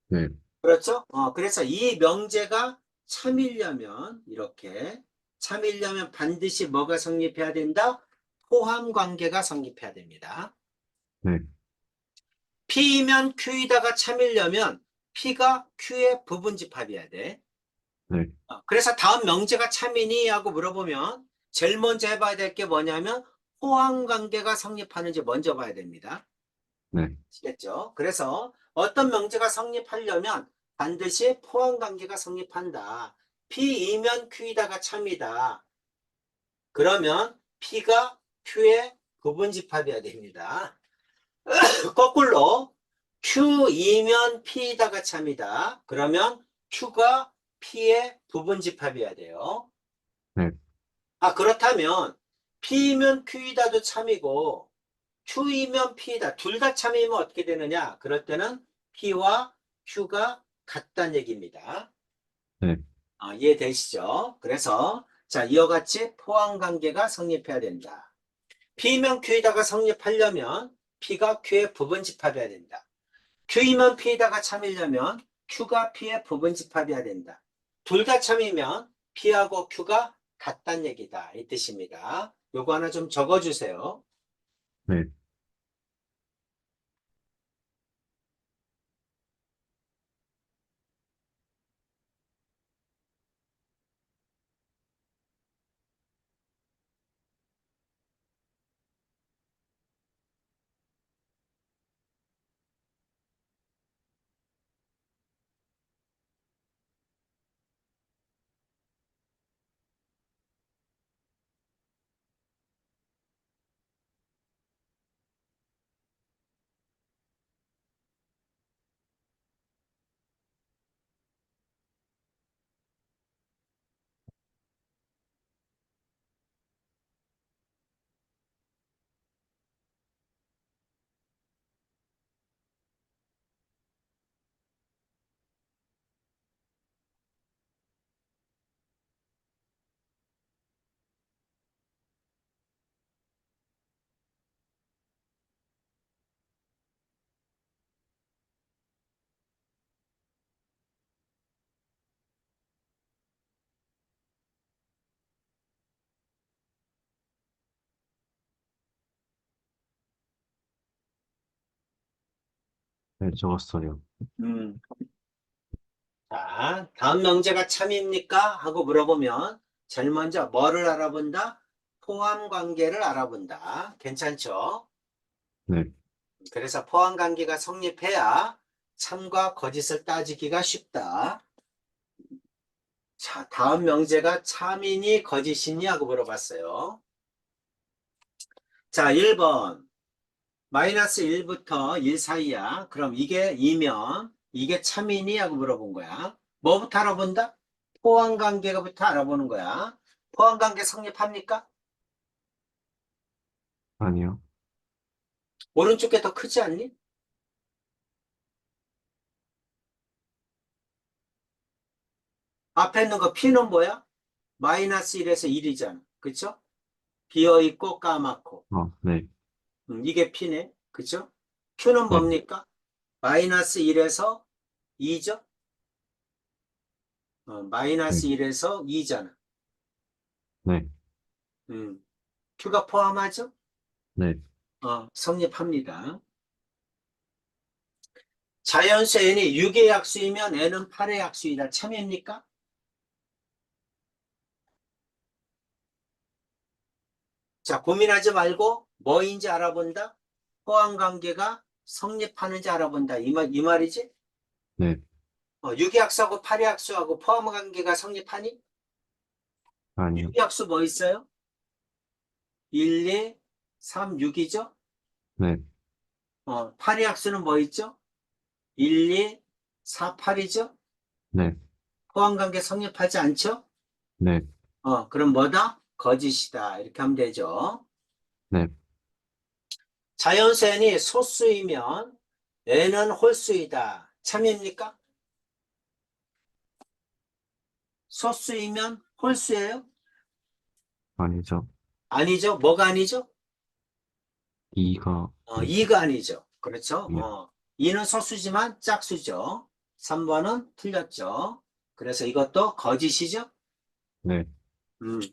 네, 그렇죠? 그래서 이 명제가 참이려면 이렇게 참이려면 반드시 뭐가 성립해야 된다? 포함 관계가 성립해야 됩니다. 네, P면 Q이다가 참이려면 P가 Q의 부분집합이어야 돼. 네, 그래서 다음 명제가 참이니 하고 물어보면 제일 먼저 해봐야 될 게 뭐냐면 포함 관계가 성립하는지 먼저 봐야 됩니다. 네, 아시겠죠? 그래서 어떤 명제가 성립하려면 반드시 포함 관계가 성립한다. P이면 Q이다가 참이다. 그러면 P가 Q의 부분집합이어야 됩니다. 거꾸로 Q이면 P이다가 참이다. 그러면 Q가 P의 부분집합이어야 돼요. 네, 그렇다면 P이면 Q이다도 참이고 Q이면 P이다. 둘 다 참이면 어떻게 되느냐? 그럴 때는 P와 Q가 같다는 얘기입니다. 네, 이해되시죠? 그래서 자, 이와 같이 포함 관계가 성립해야 된다. P면 Q이다가 성립하려면 P가 Q의 부분집합이어야 된다. Q이면 P에다가 참이려면 Q가 P의 부분집합이어야 된다. 둘 다 참이면 P하고 Q가 같다는 얘기다. 이 뜻입니다. 요거 하나 좀 적어주세요. 네. 네, 적었어요. 음. 자, 다음 명제가 참입니까? 하고 물어보면 제일 먼저 뭐를 알아본다? 포함 관계를 알아본다. 괜찮죠? 네, 그래서 포함 관계가 성립해야 참과 거짓을 따지기가 쉽다. 자, 다음 명제가 참이니 거짓이니 하고 물어봤어요. 자, 1번. 마이너스 1부터 1 사이야. 그럼 이게 2면 이게 참이니 하고 물어본 거야. 뭐부터 알아본다? 포함 관계가부터 알아보는 거야. 포함 관계 성립합니까? 아니요. 오른쪽 게 더 크지 않니? 앞에 있는 거 P는 뭐야? 마이너스 1에서 1이잖아. 그쵸? 비어있고 까맣고. 네, 이게 P네. 그쵸? Q는 네, 뭡니까? 마이너스 1에서 2죠? 네, 마이너스 1에서 2잖아. 네, 음, Q가 포함하죠? 네, 성립합니다. 자연수 n이 6의 약수이면 n은 8의 약수이다. 참입니까? 자, 고민하지 말고 뭐인지 알아본다. 호환 관계가 성립하는지 알아본다. 이 말이지? 네, 6의 약수하고 8의 약수하고 포함 관계가 성립하니? 아니요. 6의 약수 뭐 있어요? 1, 2, 3, 6이죠? 네, 8의 약수는 뭐 있죠? 1, 2, 4, 8이죠? 네, 포함 관계 성립하지 않죠? 네, 그럼 뭐다? 거짓이다. 이렇게 하면 되죠. 네, 자연수 n이 소수이면 n은 홀수이다. 참입니까? 소수이면 홀수예요? 아니죠. 아니죠. 뭐가 아니죠? 2가 아니죠. 2가 아니죠. 그렇죠. 예, 2는 소수지만 짝수죠. 3번은 틀렸죠. 그래서 이것도 거짓이죠. 네,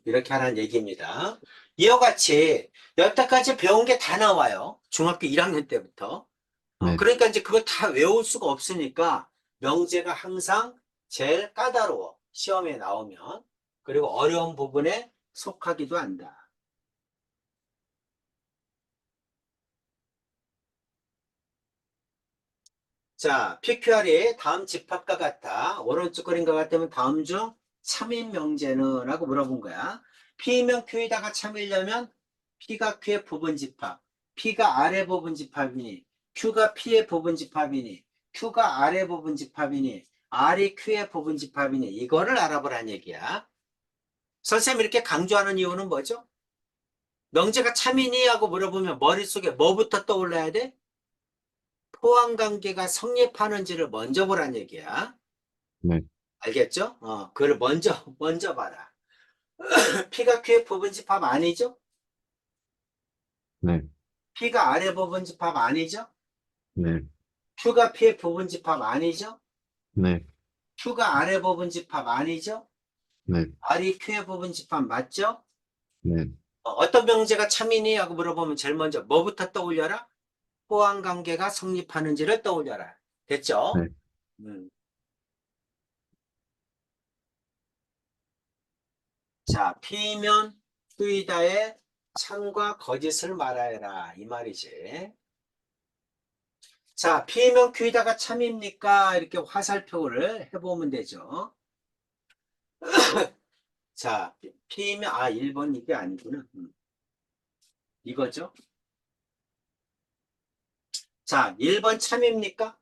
이렇게 하라는 얘기입니다. 이와 같이 여태까지 배운 게 다 나와요. 중학교 1학년 때부터. 네, 그러니까 이제 그걸 다 외울 수가 없으니까 명제가 항상 제일 까다로워. 시험에 나오면. 그리고 어려운 부분에 속하기도 한다. 자, PQR이 다음 집합과 같다. 오른쪽 그림과 같으면 다음 중 참인 명제는? 라고 물어본 거야. P면 Q에다가 참이려면 P가 Q의 부분 집합, P가 R의 부분 집합이니, Q가 P의 부분 집합이니, Q가 R의 부분 집합이니, R이 Q의 부분 집합이니, 이거를 알아보라는 얘기야. 선생님이 이렇게 강조하는 이유는 뭐죠? 명제가 참이니? 하고 물어보면 머릿속에 뭐부터 떠올라야 돼? 포함 관계가 성립하는지를 먼저 보란 얘기야. 네, 알겠죠? 그걸 먼저 봐라. P가 Q의 부분집합 아니죠? 네, P가 R의 부분집합 아니죠? 네, Q가 P의 부분집합 아니죠? 네, Q가 R의 부분집합 아니죠? 네, R이 Q의 부분집합 맞죠? 네, 어떤 명제가 참이니? 하고 물어보면 제일 먼저 뭐부터 떠올려라? 포함 관계가 성립하는지를 떠올려라. 됐죠? 네. 음. 자, P면 Q이다의 참과 거짓을 말하여라. 이 말이지. 자, P면 Q이다가 참입니까? 이렇게 화살표를 해보면 되죠. 자, P면, 1번 이게 아니구나. 이거죠. 자, 1번 참입니까?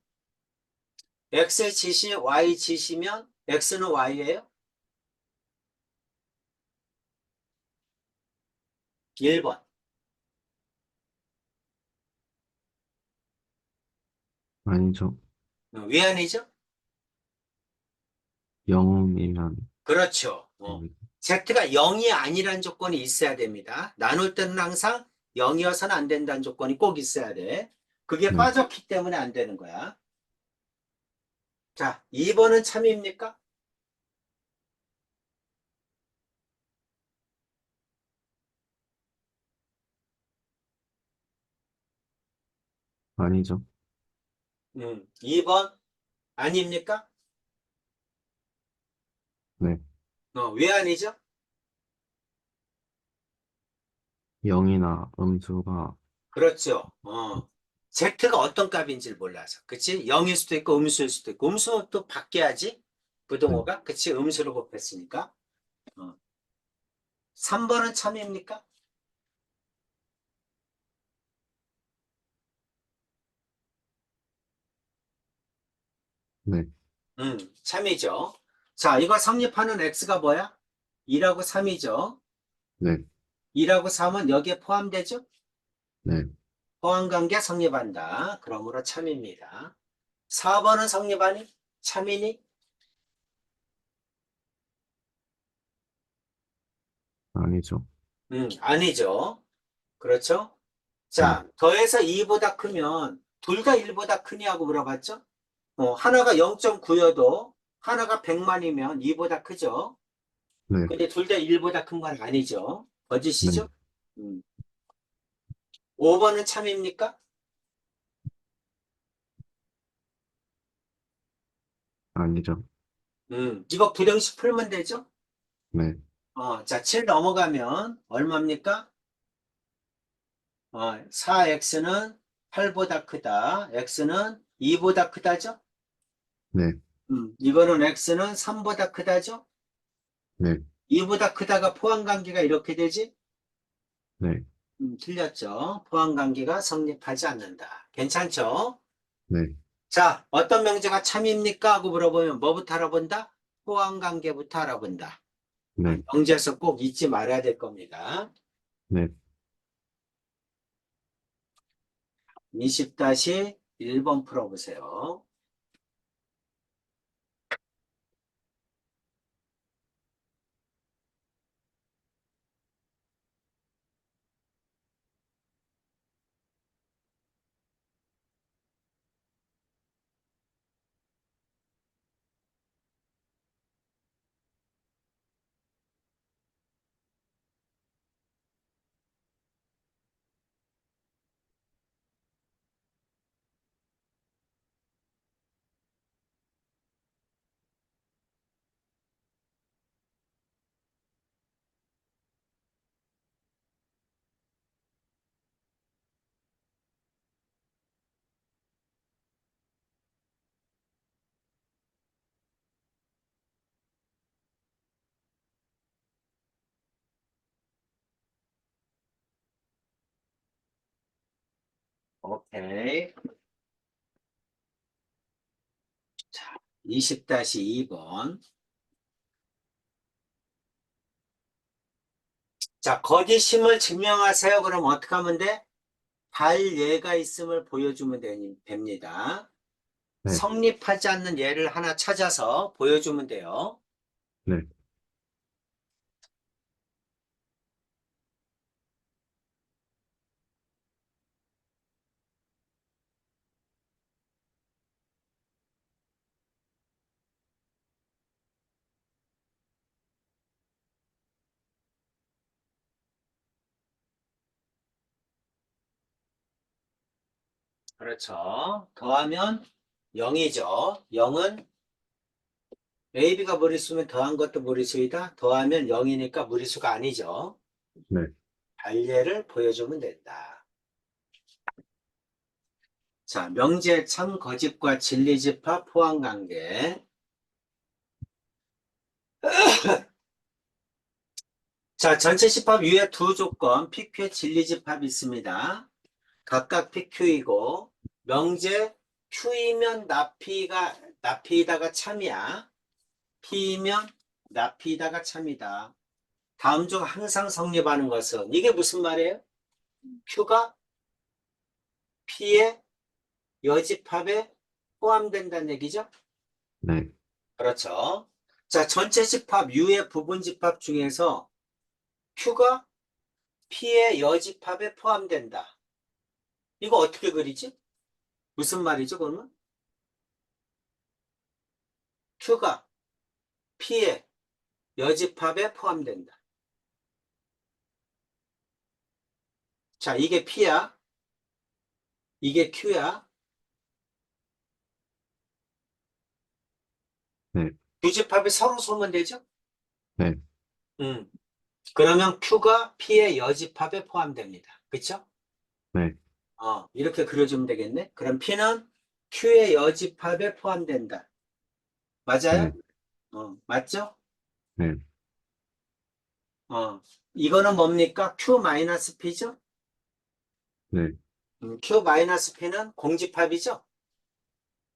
X 지시, Y 지시면 X는 Y예요? 1번. 아니죠. 왜 아니죠? 0이면, 그렇죠. Z가 0이 아니란 조건이 있어야 됩니다. 나눌 때는 항상 0이어서는 안 된다는 조건이 꼭 있어야 돼. 그게 네, 빠졌기 때문에 안 되는 거야. 자, 2번은 참입니까? 아니죠. 2번 아닙니까? 네. 왜 아니죠? 0이나 음수가, 그렇죠. Z가 어떤 값인지를 몰라서. 그치? 0일 수도 있고 음수일 수도 있고. 음수도 바뀌어야지. 네. 부등호가. 그치? 음수로 곱했으니까. 3번은 참입니까? 네. 참이죠. 자, 이거 성립하는 X가 뭐야? 2하고 3이죠. 네. 2하고 3은 여기에 포함되죠? 네. 포함관계 성립한다. 그러므로 참입니다. 4번은 성립하니? 참이니? 아니죠. 아니죠. 그렇죠? 네. 자, 더해서 2보다 크면 둘 다 1보다 크냐고 물어봤죠? 하나가 0.9여도 하나가 100만이면 2보다 크죠? 네. 근데 둘 다 1보다 큰 건 아니죠? 네. 거짓이죠? 음. 5번은 참입니까? 아니죠. 이거 부등식 풀면 되죠? 네. 자, 7 넘어가면 얼마입니까? 4x는 8보다 크다. x는 2보다 크다죠? 네. 이거는 x는 3보다 크다죠? 네. 2보다 크다가 포함관계가 이렇게 되지? 네. 틀렸죠. 포함관계가 성립하지 않는다. 괜찮죠? 네. 자, 어떤 명제가 참입니까? 하고 물어보면 뭐부터 알아본다? 포함관계부터 알아본다. 네. 명제에서 꼭 잊지 말아야 될 겁니다. 네. 20-1번 풀어보세요. 오케이. 자, 20-2번. 자, 거짓임을 증명하세요. 그럼 어떻게 하면 돼? 발예가 있음을 보여주면 됩니다. 네. 성립하지 않는 예를 하나 찾아서 보여주면 돼요. 네. 그렇죠. 더하면 0이죠. 0은 A, B가 무리수면 더한 것도 무리수이다. 더하면 0이니까 무리수가 아니죠. 네. 발예를 보여주면 된다. 자, 명제, 참, 거짓과 진리집합, 포함관계. 자, 전체 집합 위에 두 조건, PQ의 진리집합이 있습니다. 각각 PQ이고, 명제 Q이면 나피이다가 참이야. P이면 나피이다가 참이다. 다음 중 항상 성립하는 것은, 이게 무슨 말이에요? Q가 P의 여집합에 포함된다는 얘기죠? 네. 그렇죠. 자, 전체 집합, U의 부분 집합 중에서 Q가 P의 여집합에 포함된다. 이거 어떻게 그리지? 무슨 말이죠, 그러면? Q가 P의 여집합에 포함된다. 자, 이게 P야. 이게 Q야. 두 집합이 서로 쏘면 되죠? 네, 음. 그러면 Q가 P의 여집합에 포함됩니다. 그쵸? 네, 이렇게 그려주면 되겠네. 그럼 P는 Q의 여집합에 포함된다. 맞아요? 네, 맞죠? 네, 어, 이거는 뭡니까? Q-P죠? 네, Q-P는 공집합이죠?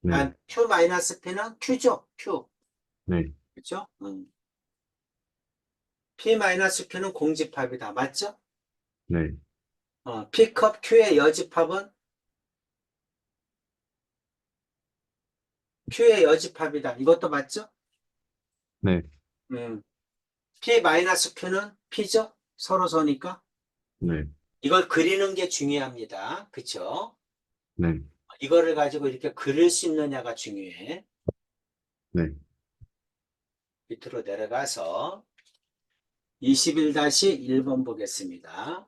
네, Q-P는 Q죠? Q. 네, 그죠? P-Q는 공집합이다. 맞죠? 네, P컵 Q의 여집합은 Q의 여집합이다. 이것도 맞죠? 네, 음, P-Q는 P죠? 서로 서니까. 네, 이걸 그리는 게 중요합니다. 그쵸? 네, 이거를 가지고 이렇게 그릴 수 있느냐가 중요해. 네. 밑으로 내려가서 21-1번 보겠습니다.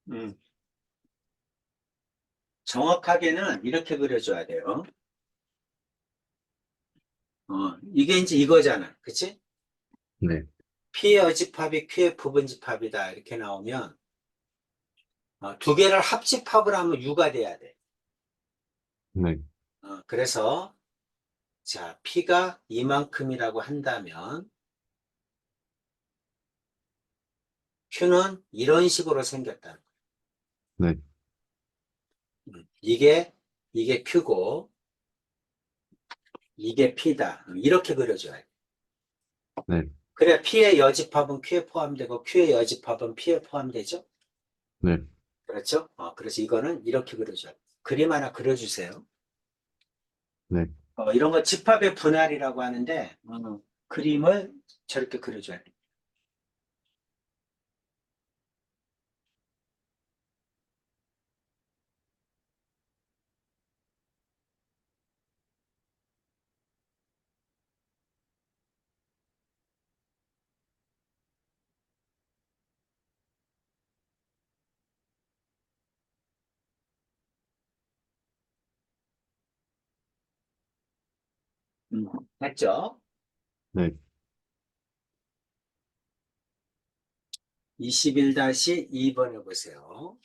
음, 정확하게는 이렇게 그려줘야 돼요. 이게 이제 이거잖아. 그치? 네, P의 여집합이 Q의 부분집합이다. 이렇게 나오면, 두 개를 합집합을 하면 U가 돼야 돼. 네, 그래서, 자, P가 이만큼이라고 한다면, Q는 이런 식으로 생겼다. 네, 이게 Q고, 이게 P다. 이렇게 그려줘야 돼. 네, 그래, P의 여집합은 Q에 포함되고, Q의 여집합은 P에 포함되죠? 네, 그렇죠? 그래서 이거는 이렇게 그려줘야 돼. 그림 하나 그려주세요. 네, 이런 거 집합의 분할이라고 하는데, 그림을 저렇게 그려줘야 돼. 음, 됐죠? 네. 21-2번 해보세요.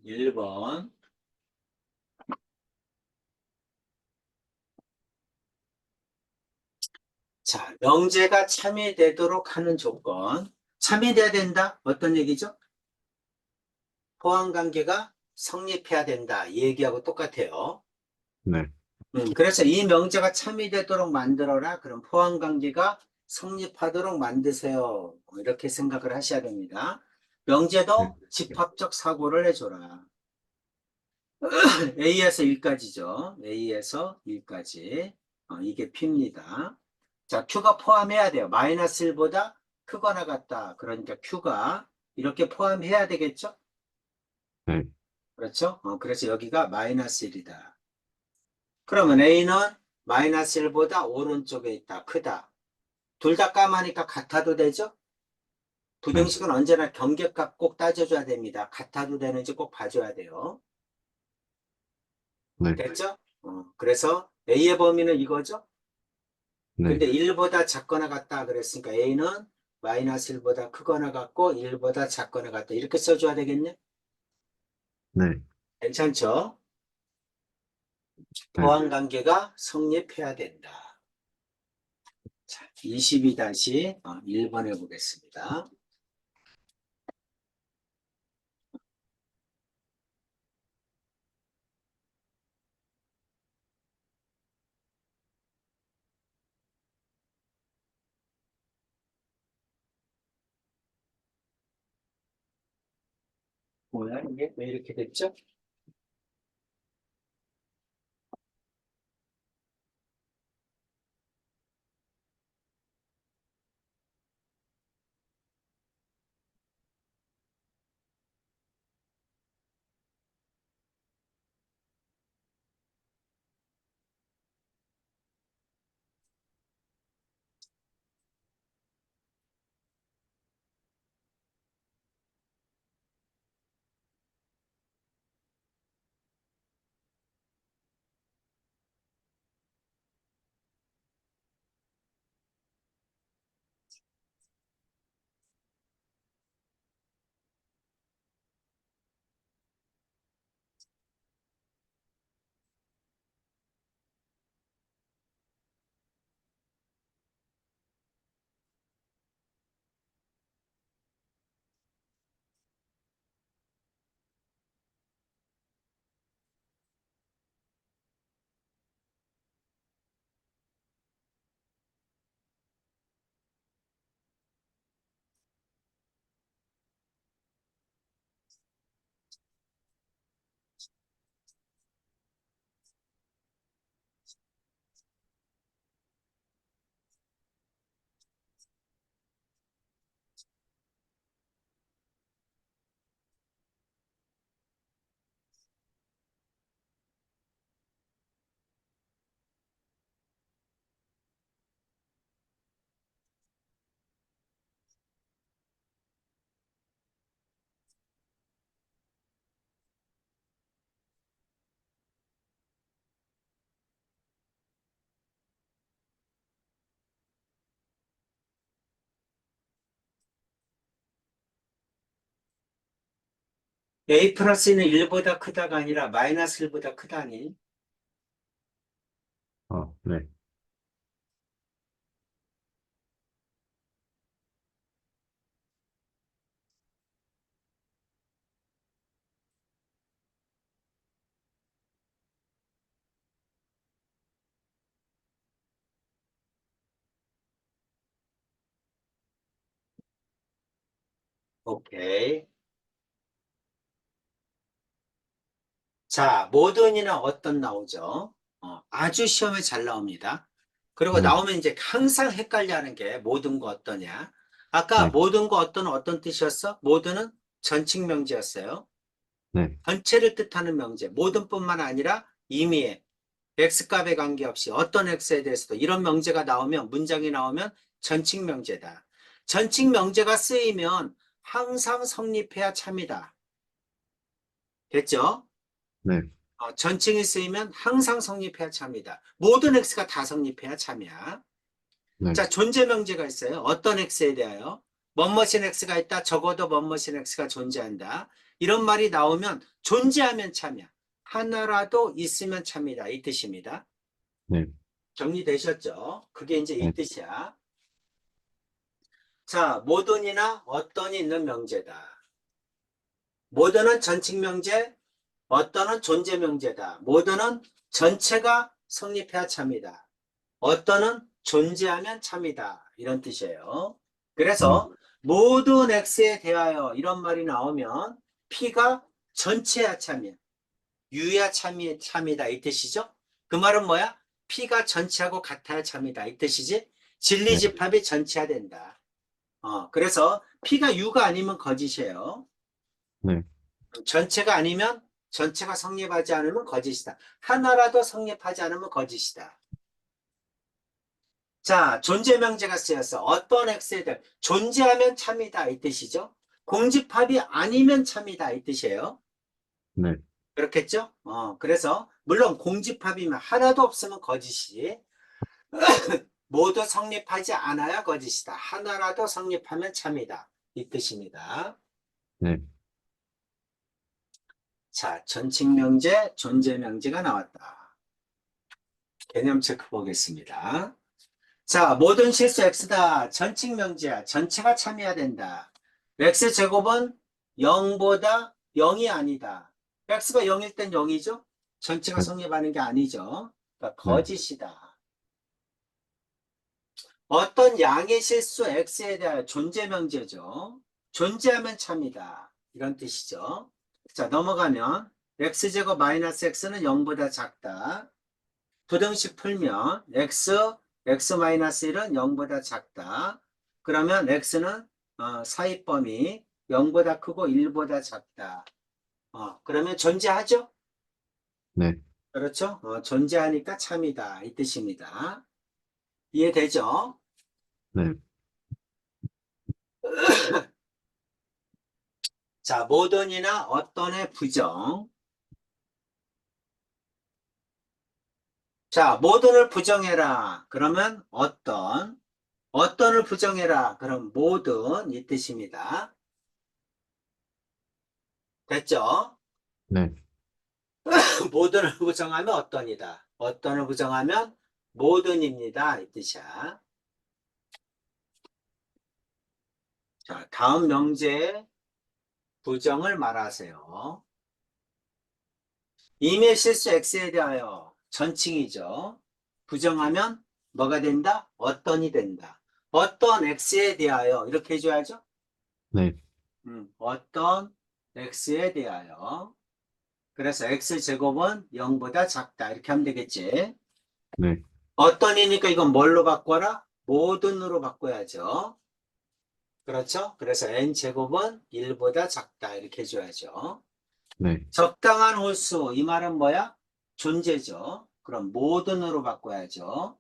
1번. 자, 명제가 참여되도록 하는 조건. 참여돼야 된다? 어떤 얘기죠? 포함관계가 성립해야 된다. 이 얘기하고 똑같아요. 네, 그래서 이 명제가 참여되도록 만들어라. 그럼 포함관계가 성립하도록 만드세요. 이렇게 생각을 하셔야 됩니다. 네, 명제도 집합적 사고를 해줘라. A에서 1까지죠. A에서 1까지. 이게 P입니다. 자, Q가 포함해야 돼요. 마이너스 1보다 크거나 같다. 그러니까 Q가 이렇게 포함해야 되겠죠? 네, 그렇죠? 그래서 여기가 마이너스 1이다. 그러면 A는 마이너스 1보다 오른쪽에 있다. 크다. 둘 다 까마니까 같아도 되죠? 네, 부등식은 언제나 경계값 꼭 따져줘야 됩니다. 같아도 되는지 꼭 봐줘야 돼요. 네, 됐죠? 그래서 A의 범위는 이거죠? 네, 근데 1보다 작거나 같다 그랬으니까 A는 마이너스 1보다 크거나 같고 1보다 작거나 같다. 이렇게 써줘야 되겠네? 네, 괜찮죠? 네. 보완관계가 성립해야 된다. 자, 22-1번 해보겠습니다. 뭐야, 이게 왜 이렇게 됐죠? A 플러스는 1보다 크다가 아니라 마이너스 1보다 크다니. 네, 오케이. 자, 모든이나 어떤 나오죠? 아주 시험에 잘 나옵니다. 그리고 네, 나오면 이제 항상 헷갈려 하는 게 모든 거 어떠냐? 아까 네, 모든 거 어떤 뜻이었어? 모든은 전칙 명제였어요. 네, 전체를 뜻하는 명제. 모든뿐만 아니라 임의의 x값에 관계없이 어떤 x에 대해서도 이런 명제가 나오면 문장이 나오면 전칙 명제다. 전칙 명제가 쓰이면 항상 성립해야 참이다. 됐죠? 네, 전칭이 쓰이면 항상 성립해야 참이다. 모든 x가 다 성립해야 참이야. 네, 자, 존재 명제가 있어요. 어떤 x에 대하여? 멋머신 x가 있다. 적어도 멋머신 x가 존재한다. 이런 말이 나오면 존재하면 참이야. 하나라도 있으면 참이다. 이 뜻입니다. 네, 정리되셨죠? 그게 이제 이 네, 뜻이야. 자, 모든이나 어떤이 있는 명제다. 모든은 전칙 명제, 어떤은 존재 명제다. 모든은 전체가 성립해야 참이다. 어떤은 존재하면 참이다. 이런 뜻이에요. 네, 그래서 모든 X에 대하여 이런 말이 나오면 P가 전체야 참이야. U야 참이다. 이 뜻이죠. 그 말은 뭐야? P가 전체하고 같아야 참이다. 이 뜻이지. 네, 진리집합이 전체야 된다. 그래서 P가 U가 아니면 거짓이에요. 네, 전체가 아니면 전체가 성립하지 않으면 거짓이다. 하나라도 성립하지 않으면 거짓이다. 자, 존재 명제가 쓰였어. 어떤 X에 대해 존재하면 참이다. 이 뜻이죠. 공집합이 아니면 참이다. 이 뜻이에요. 네, 그렇겠죠? 그래서 물론 공집합이면 하나도 없으면 거짓이지. 모두 성립하지 않아야 거짓이다. 하나라도 성립하면 참이다. 이 뜻입니다. 네, 자, 전칙 명제, 존재 명제가 나왔다. 개념 체크 보겠습니다. 자, 모든 실수 x다. 전칙 명제야. 전체가 참여해야 된다. x 제곱은 0보다 0이 아니다. x가 0일 땐 0이죠? 전체가 네, 성립하는 게 아니죠. 그러니까 네, 거짓이다. 어떤 양의 실수 x에 대한 존재 명제죠. 존재하면 참이다. 이런 뜻이죠. 자, 넘어가면 x제곱 마이너스 x는 0보다 작다. 부등식 풀면 x-1은 0보다 작다. 그러면 x는 사이범위 0보다 크고 1보다 작다. 그러면 존재하죠? 네, 그렇죠? 존재하니까 참이다. 이 뜻입니다. 이해되죠? 네, 자, 모든이나 어떤의 부정. 자, 모든을 부정해라. 그러면 어떤을 부정해라. 그럼 모든 이 뜻입니다. 됐죠? 네, 모든을 부정하면 어떤이다. 어떤을 부정하면 모든입니다. 이 뜻이야. 자, 다음 명제의 부정을 말하세요. 임의 실수 X에 대하여 전칭이죠. 부정하면 뭐가 된다? 어떤이 된다. 어떤 X에 대하여 이렇게 해줘야죠. 네, 어떤 X에 대하여. 그래서 X제곱은 0보다 작다. 이렇게 하면 되겠지. 네, 어떤이니까 이건 뭘로 바꿔라? 모든으로 바꿔야죠. 그렇죠? 그래서 n제곱은 1보다 작다. 이렇게 해줘야죠. 네, 적당한 홀수. 이 말은 뭐야? 존재죠. 그럼 모든으로 바꿔야죠.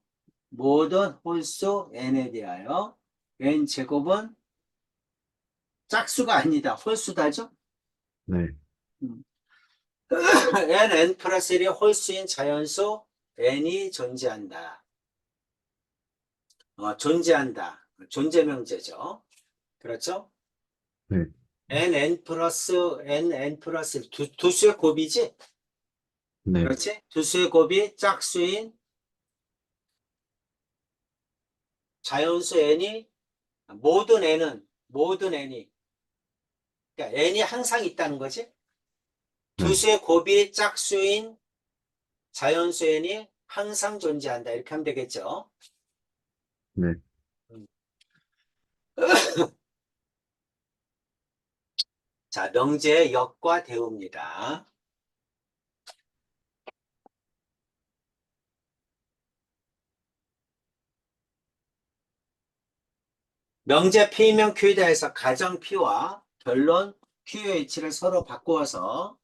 모든 홀수 n에 대하여 n제곱은 짝수가 아니다. 홀수다죠? 네, 음. n 플러스 1이 홀수인 자연수 n이 존재한다. 존재한다. 존재 명제죠. 그렇죠? 네, n 플러스 두 수의 곱이지? 네, 그렇지? 두 수의 곱이 짝수인 자연수 n이 모든 n이 그러니까 n이 항상 있다는 거지? 두 네, 수의 곱이 짝수인 자연수 n이 항상 존재한다. 이렇게 하면 되겠죠? 네. 음. 자, 명제의 역과 대우입니다. 명제 P면 Q이다 해서 가정 P와 결론 QH를 서로 바꾸어서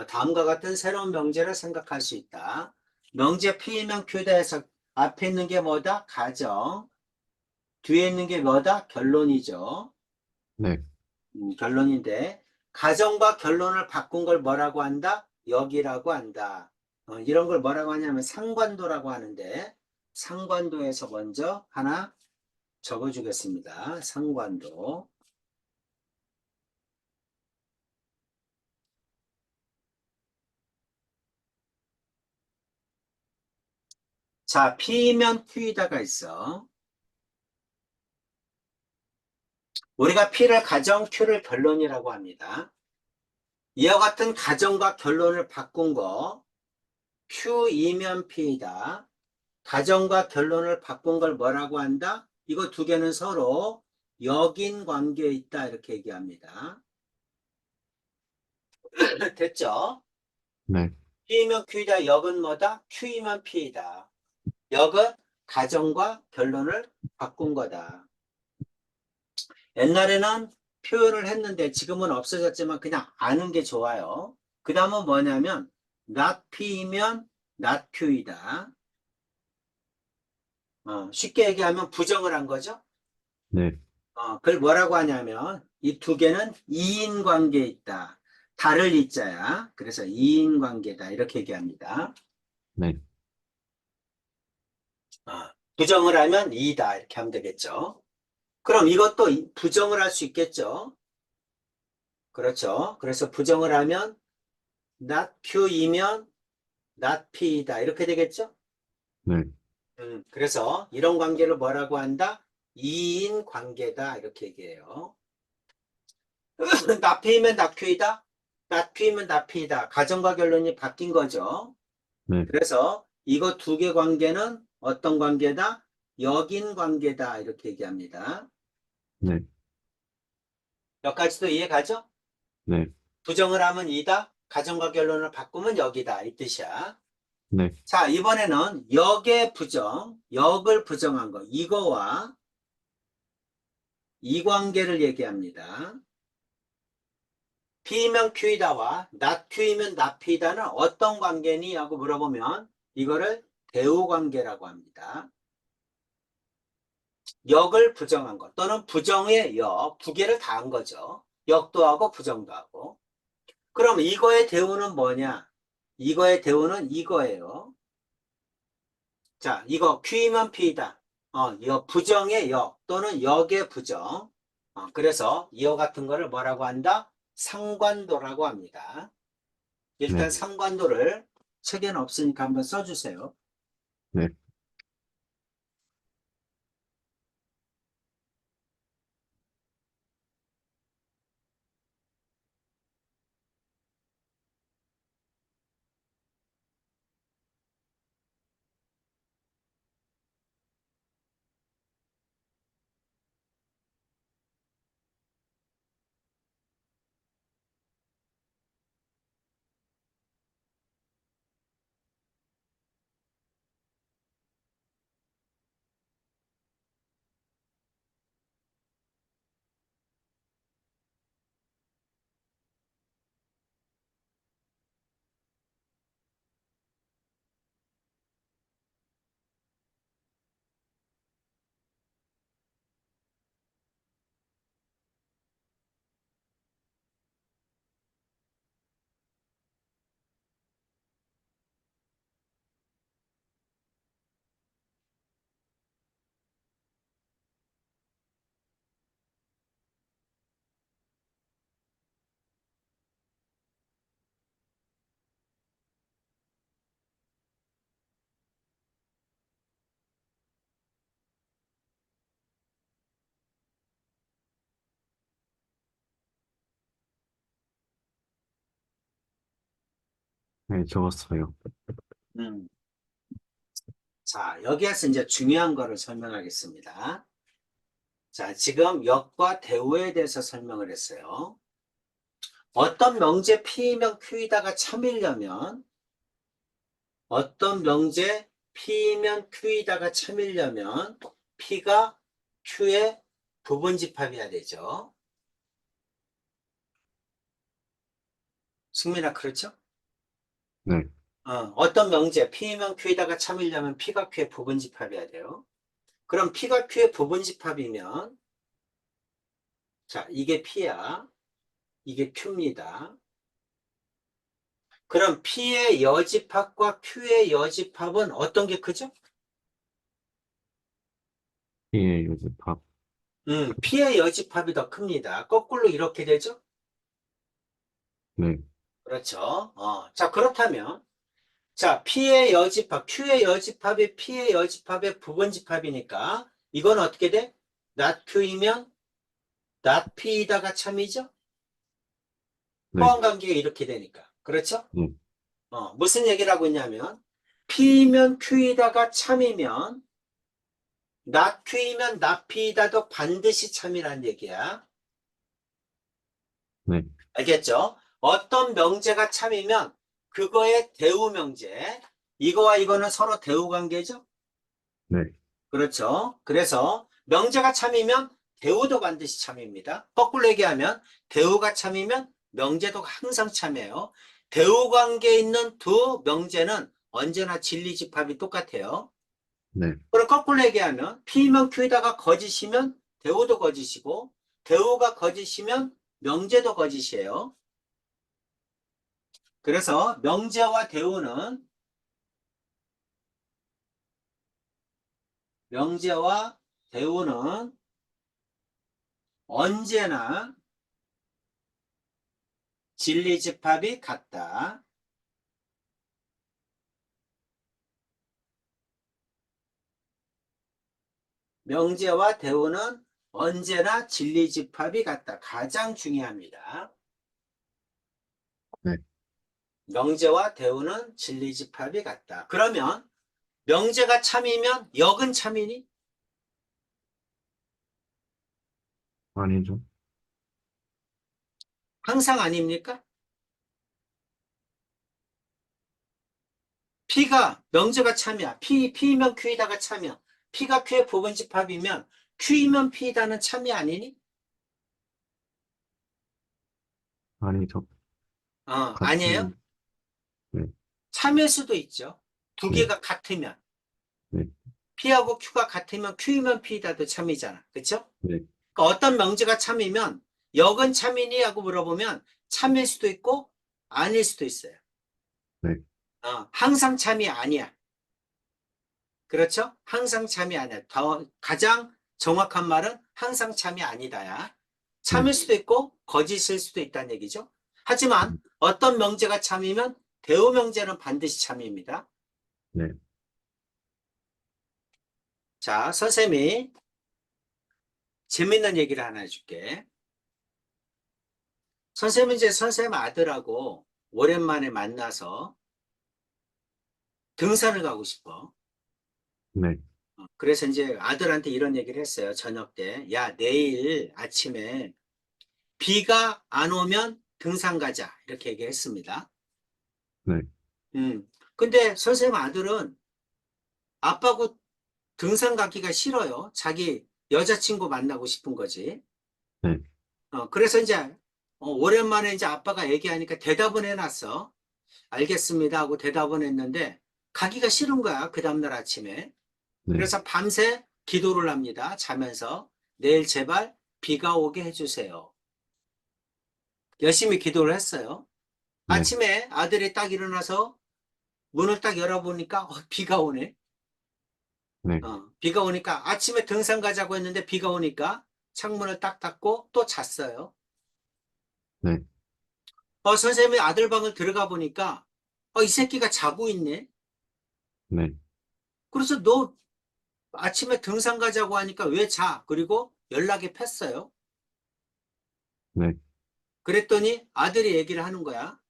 다음과 같은 새로운 명제를 생각할 수 있다. 명제 P면 Q다 해서 앞에 있는 게 뭐다? 가정. 뒤에 있는 게 뭐다? 결론이죠. 네. 결론인데 가정과 결론을 바꾼 걸 뭐라고 한다? 역이라고 한다. 이런 걸 뭐라고 하냐면 상관도라고 하는데 상관도에서 먼저 하나 적어주겠습니다. 상관도. 자, P면 Q이다가 있어. 우리가 P를 가정, Q를 결론이라고 합니다. 이와 같은 가정과 결론을 바꾼 거 Q이면 P이다. 가정과 결론을 바꾼 걸 뭐라고 한다? 이거 두 개는 서로 역인 관계에 있다 이렇게 얘기합니다. 됐죠? 네, P이면 Q이다. 역은 뭐다? Q이면 P이다. 역은 가정과 결론을 바꾼 거다. 옛날에는 표현을 했는데 지금은 없어졌지만 그냥 아는 게 좋아요. 그 다음은 뭐냐면 not P이면 not Q이다. 쉽게 얘기하면 부정을 한 거죠. 네, 그걸 뭐라고 하냐면 이 두 개는 이인관계에 있다. 다를 이자야. 그래서 이인관계다 이렇게 얘기합니다. 네, 부정을 하면 이다 이렇게 하면 되겠죠. 그럼 이것도 부정을 할 수 있겠죠. 그렇죠. 그래서 부정을 하면 not Q이면 not P이다 이렇게 되겠죠. 네, 그래서 이런 관계를 뭐라고 한다? 이인 관계다 이렇게 얘기해요. not P이면 not Q이다. not Q이면 not P이다. 가정과 결론이 바뀐 거죠. 네, 그래서 이거 두 개 관계는 어떤 관계다? 역인 관계다 이렇게 얘기합니다. 네, 여기까지도 이해가죠? 네, 부정을 하면 이다. 가정과 결론을 바꾸면 역이다 이 뜻이야. 네, 자, 이번에는 역의 부정, 역을 부정한 거 이거와 이 관계를 얘기합니다. P면 Q이다와 not Q이면 not P이다는 어떤 관계니? 하고 물어보면 이거를 대우 관계라고 합니다. 역을 부정한 것 또는 부정의 역, 두 개를 다 한 거죠. 역도 하고 부정도 하고. 그럼 이거의 대우는 뭐냐? 이거의 대우는 이거예요. 자, 이거 Q이면 P이다. 부정의 역 또는 역의 부정. 그래서 이와 같은 거를 뭐라고 한다? 상관도라고 합니다. 일단 네, 상관도를 책에는 없으니까 한번 써주세요. 네, 네, 적었어요. 음. 자, 여기에서 이제 중요한 거를 설명하겠습니다. 자, 지금 역과 대우에 대해서 설명을 했어요. 어떤 명제 P이면 Q이다가 참이려면 어떤 명제 P이면 Q이다가 참이려면 P가 Q의 부분집합이어야 되죠. 승민아, 그렇죠? 네, 어떤 명제 P이면 Q이다가 참이려면 P가 Q의 부분집합이어야 돼요. 그럼 P가 Q의 부분집합이면 자, 이게 P야. 이게 Q입니다. 그럼 P의 여집합과 Q의 여집합은 어떤 게 크죠? P의 요집합. P의 여집합이 더 큽니다. 거꾸로 이렇게 되죠? 네, 그렇죠. 자, 그렇다면 자, P의 여집합, Q의 여집합이 P의 여집합의 부분집합이니까 이건 어떻게 돼? not Q이면 not P이다가 참이죠? 네. 호환관계가 이렇게 되니까. 그렇죠? 네. 무슨 얘기를 하고 있냐면 P면 Q이다가 참이면 not Q이면 not P이다도 반드시 참이란 얘기야. 네. 알겠죠? 어떤 명제가 참이면 그거의 대우 명제. 이거와 이거는 서로 대우 관계죠? 네. 그렇죠. 그래서 명제가 참이면 대우도 반드시 참입니다. 거꾸로 얘기하면 대우가 참이면 명제도 항상 참여해요. 대우 관계에 있는 두 명제는 언제나 진리집합이 똑같아요. 네. 그럼 거꾸로 얘기하면 P면 Q에다가 거짓이면 대우도 거짓이고 대우가 거짓이면 명제도 거짓이에요. 그래서 명제와 대우는 언제나 진리집합이 같다. 명제와 대우는 언제나 진리집합이 같다. 가장 중요합니다. 네. 명제와 대우는 진리집합이 같다. 그러면 명제가 참이면 역은 참이니? 아니죠. 항상 아닙니까? P가 명제가 참이야. P면 Q이다가 참이야. P가 Q의 부분집합이면 Q이면 P이다는 참이 아니니? 아니죠. 아니에요? 같은, 네. 참일 수도 있죠. 두 네. 개가 같으면. 네. P하고 Q가 같으면 Q이면 P이다도 참이잖아. 그쵸? 네. 그러니까 어떤 명제가 참이면 역은 참이니? 하고 물어보면 참일 수도 있고 아닐 수도 있어요. 네. 항상 참이 아니야. 그렇죠? 항상 참이 아니야. 가장 정확한 말은 항상 참이 아니다야. 네. 참일 수도 있고 거짓일 수도 있다는 얘기죠. 하지만 어떤 명제가 참이면 대우 명제는 반드시 참입니다. 네. 자, 선생님이 재밌는 얘기를 하나 해줄게. 선생님은 이제 선생님 아들하고 오랜만에 만나서 등산을 가고 싶어. 네. 그래서 이제 아들한테 이런 얘기를 했어요. 저녁 때. 야, 내일 아침에 비가 안 오면 등산 가자. 이렇게 얘기했습니다. 네. 근데 선생님 아들은 아빠하고 등산 가기가 싫어요. 자기 여자친구 만나고 싶은 거지. 네. 그래서 이제 오랜만에 이제 아빠가 얘기하니까 대답은 해놨어. 알겠습니다 하고 대답은 했는데 가기가 싫은 거야. 그 다음날 아침에. 네. 그래서 밤새 기도를 합니다. 자면서 내일 제발 비가 오게 해주세요. 열심히 기도를 했어요. 네. 아침에 아들이 딱 일어나서 문을 딱 열어보니까 비가 오네. 네. 비가 오니까 아침에 등산 가자고 했는데 비가 오니까 창문을 딱 닫고 또 잤어요. 네. 선생님이 아들 방을 들어가 보니까 이 새끼가 자고 있네. 네. 그래서 너 아침에 등산 가자고 하니까 왜 자? 그리고 연락이 폈어요. 네. 그랬더니 아들이 얘기를 하는 거야.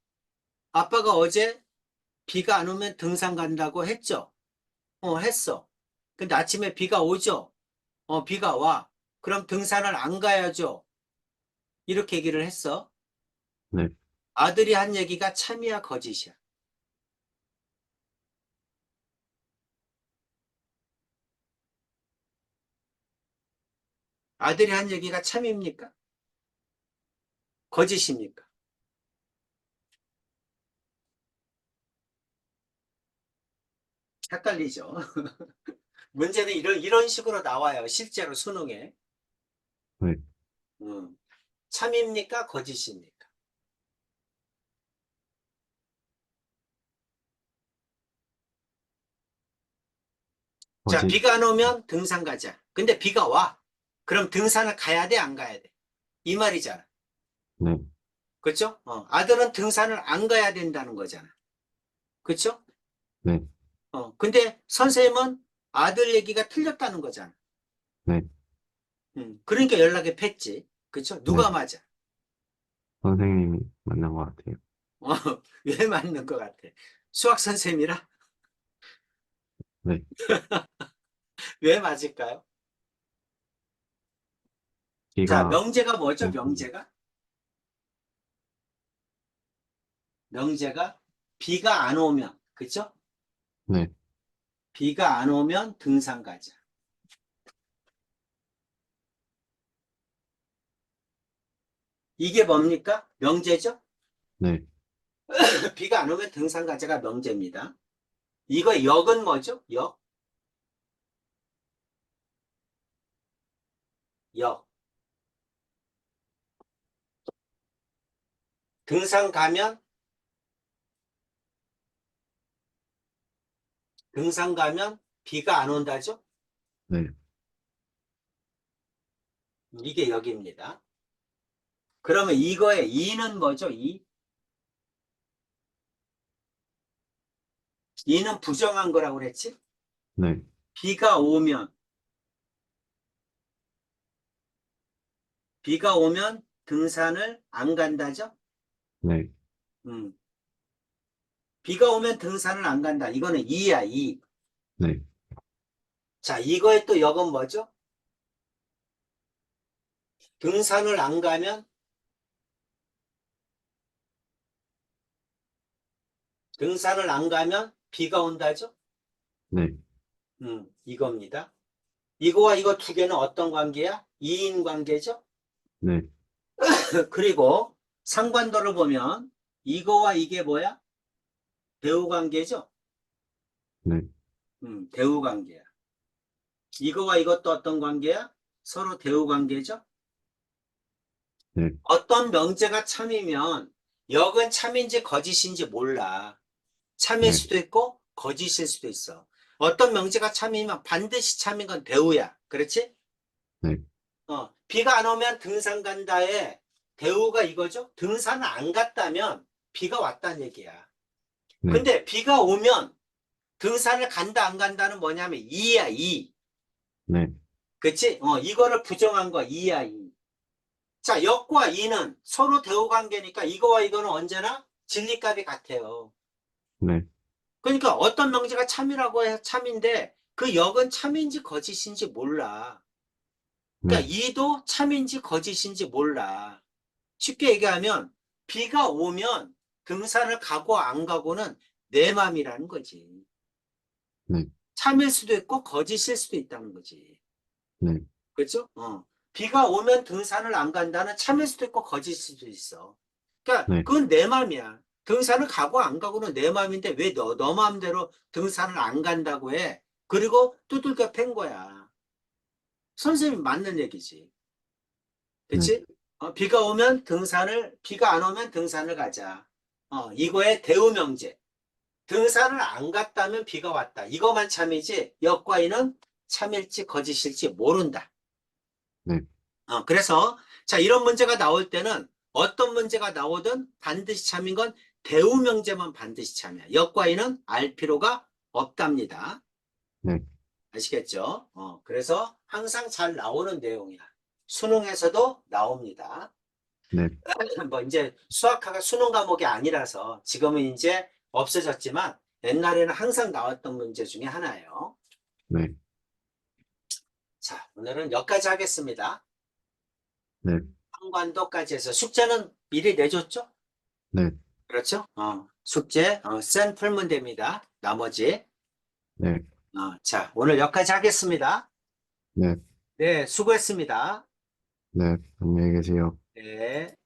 아빠가 어제 비가 안 오면 등산 간다고 했죠? 했어. 근데 아침에 비가 오죠? 비가 와. 그럼 등산을 안 가야죠? 이렇게 얘기를 했어. 네. 아들이 한 얘기가 참이야, 거짓이야? 아들이 한 얘기가 참입니까? 거짓입니까? 헷갈리죠? 문제는 이런 식으로 나와요. 실제로 수능에. 네. 음, 참입니까? 거짓입니까? 자, 거짓. 비가 안 오면 등산 가자. 근데 비가 와. 그럼 등산을 가야 돼, 안 가야 돼? 이 말이잖아. 네. 그렇죠? 아들은 등산을 안 가야 된다는 거잖아. 그렇죠? 네, 근데 선생님은 아들 얘기가 틀렸다는 거잖아. 네, 그러니까 연락이 팼지. 그쵸? 네. 누가 맞아? 선생님이 만난 것 같아요. 어, 왜 맞는 것 같아? 수학 선생님이라? 네, 왜 맞을까요? 자, 비가 명제가 뭐죠? 오- 명제가? 명제가 비가 안 오면, 그쵸? 네, 비가 안 오면 등산 가자. 이게 뭡니까? 명제죠? 네, 비가 안 오면 등산 가자가 명제입니다. 이거 역은 뭐죠? 역, 역. 등산 가면, 등산 가면 비가 안 온다죠? 네, 이게 역입니다. 그러면 이거의 이는 뭐죠? 이? 이는 부정한 거라고 그랬지? 네, 비가 오면, 비가 오면 등산을 안 간다죠? 네, 음. 비가 오면 등산을 안 간다. 이거는 이야, 이. 네, 자, 이거의 또 역은 뭐죠? 등산을 안 가면, 등산을 안 가면 비가 온다죠? 네, 이겁니다. 이거와 이거 두 개는 어떤 관계야? 이인 관계죠? 네, 그리고 상관도를 보면 이거와 이게 뭐야? 대우 관계죠? 네, 대우 관계야. 이거와 이것도 어떤 관계야? 서로 대우 관계죠? 네, 어떤 명제가 참이면 역은 참인지 거짓인지 몰라. 참일 네, 수도 있고 거짓일 수도 있어. 어떤 명제가 참이면 반드시 참인 건 대우야. 그렇지? 네, 비가 안 오면 등산 간다에 대우가 이거죠? 등산을 안 갔다면 비가 왔다는 얘기야. 네, 근데 비가 오면 등산을 간다 안 간다는 뭐냐면 이야 이. 네, 그치? 이거를 부정한 거야 이야 이. 자, 역과 이는 서로 대우 관계니까 이거와 이거는 언제나 진리값이 같아요. 네, 그러니까 어떤 명제가 참이라고 해서 참인데 그 역은 참인지 거짓인지 몰라. 네, 그러니까 이도 참인지 거짓인지 몰라. 쉽게 얘기하면 비가 오면 등산을 가고 안 가고는 내 맘이라는 거지. 네, 참일 수도 있고 거짓일 수도 있다는 거지. 네, 그렇죠? 비가 오면 등산을 안 간다는 참일 수도 있고 거짓일 수도 있어. 그러니까 네, 그건 내 맘이야. 등산을 가고 안 가고는 내 맘인데 왜 너 마음대로 등산을 안 간다고 해? 그리고 두들겨 팬 거야. 선생님이 맞는 얘기지. 네, 그치? 비가 안 오면 등산을 가자. 이거의 대우 명제. 등산을 안 갔다면 비가 왔다. 이거만 참이지, 역과 이는 참일지 거짓일지 모른다. 네, 그래서, 자, 이런 문제가 나올 때는 어떤 문제가 나오든 반드시 참인 건 대우 명제만 반드시 참이야. 역과 이는 알 필요가 없답니다. 네, 아시겠죠? 그래서 항상 잘 나오는 내용이야. 수능에서도 나옵니다. 네, 뭐 이제 수학화가 수능 과목이 아니라서 지금은 이제 없어졌지만 옛날에는 항상 나왔던 문제 중에 하나예요. 네, 자, 오늘은 여기까지 하겠습니다. 네, 한관도까지 해서 숙제는 미리 내줬죠? 네, 그렇죠? 숙제 센 풀면 됩니다. 나머지. 네, 자, 오늘 여기까지 하겠습니다. 네, 네, 수고했습니다. 네, 안녕히 계세요. 네.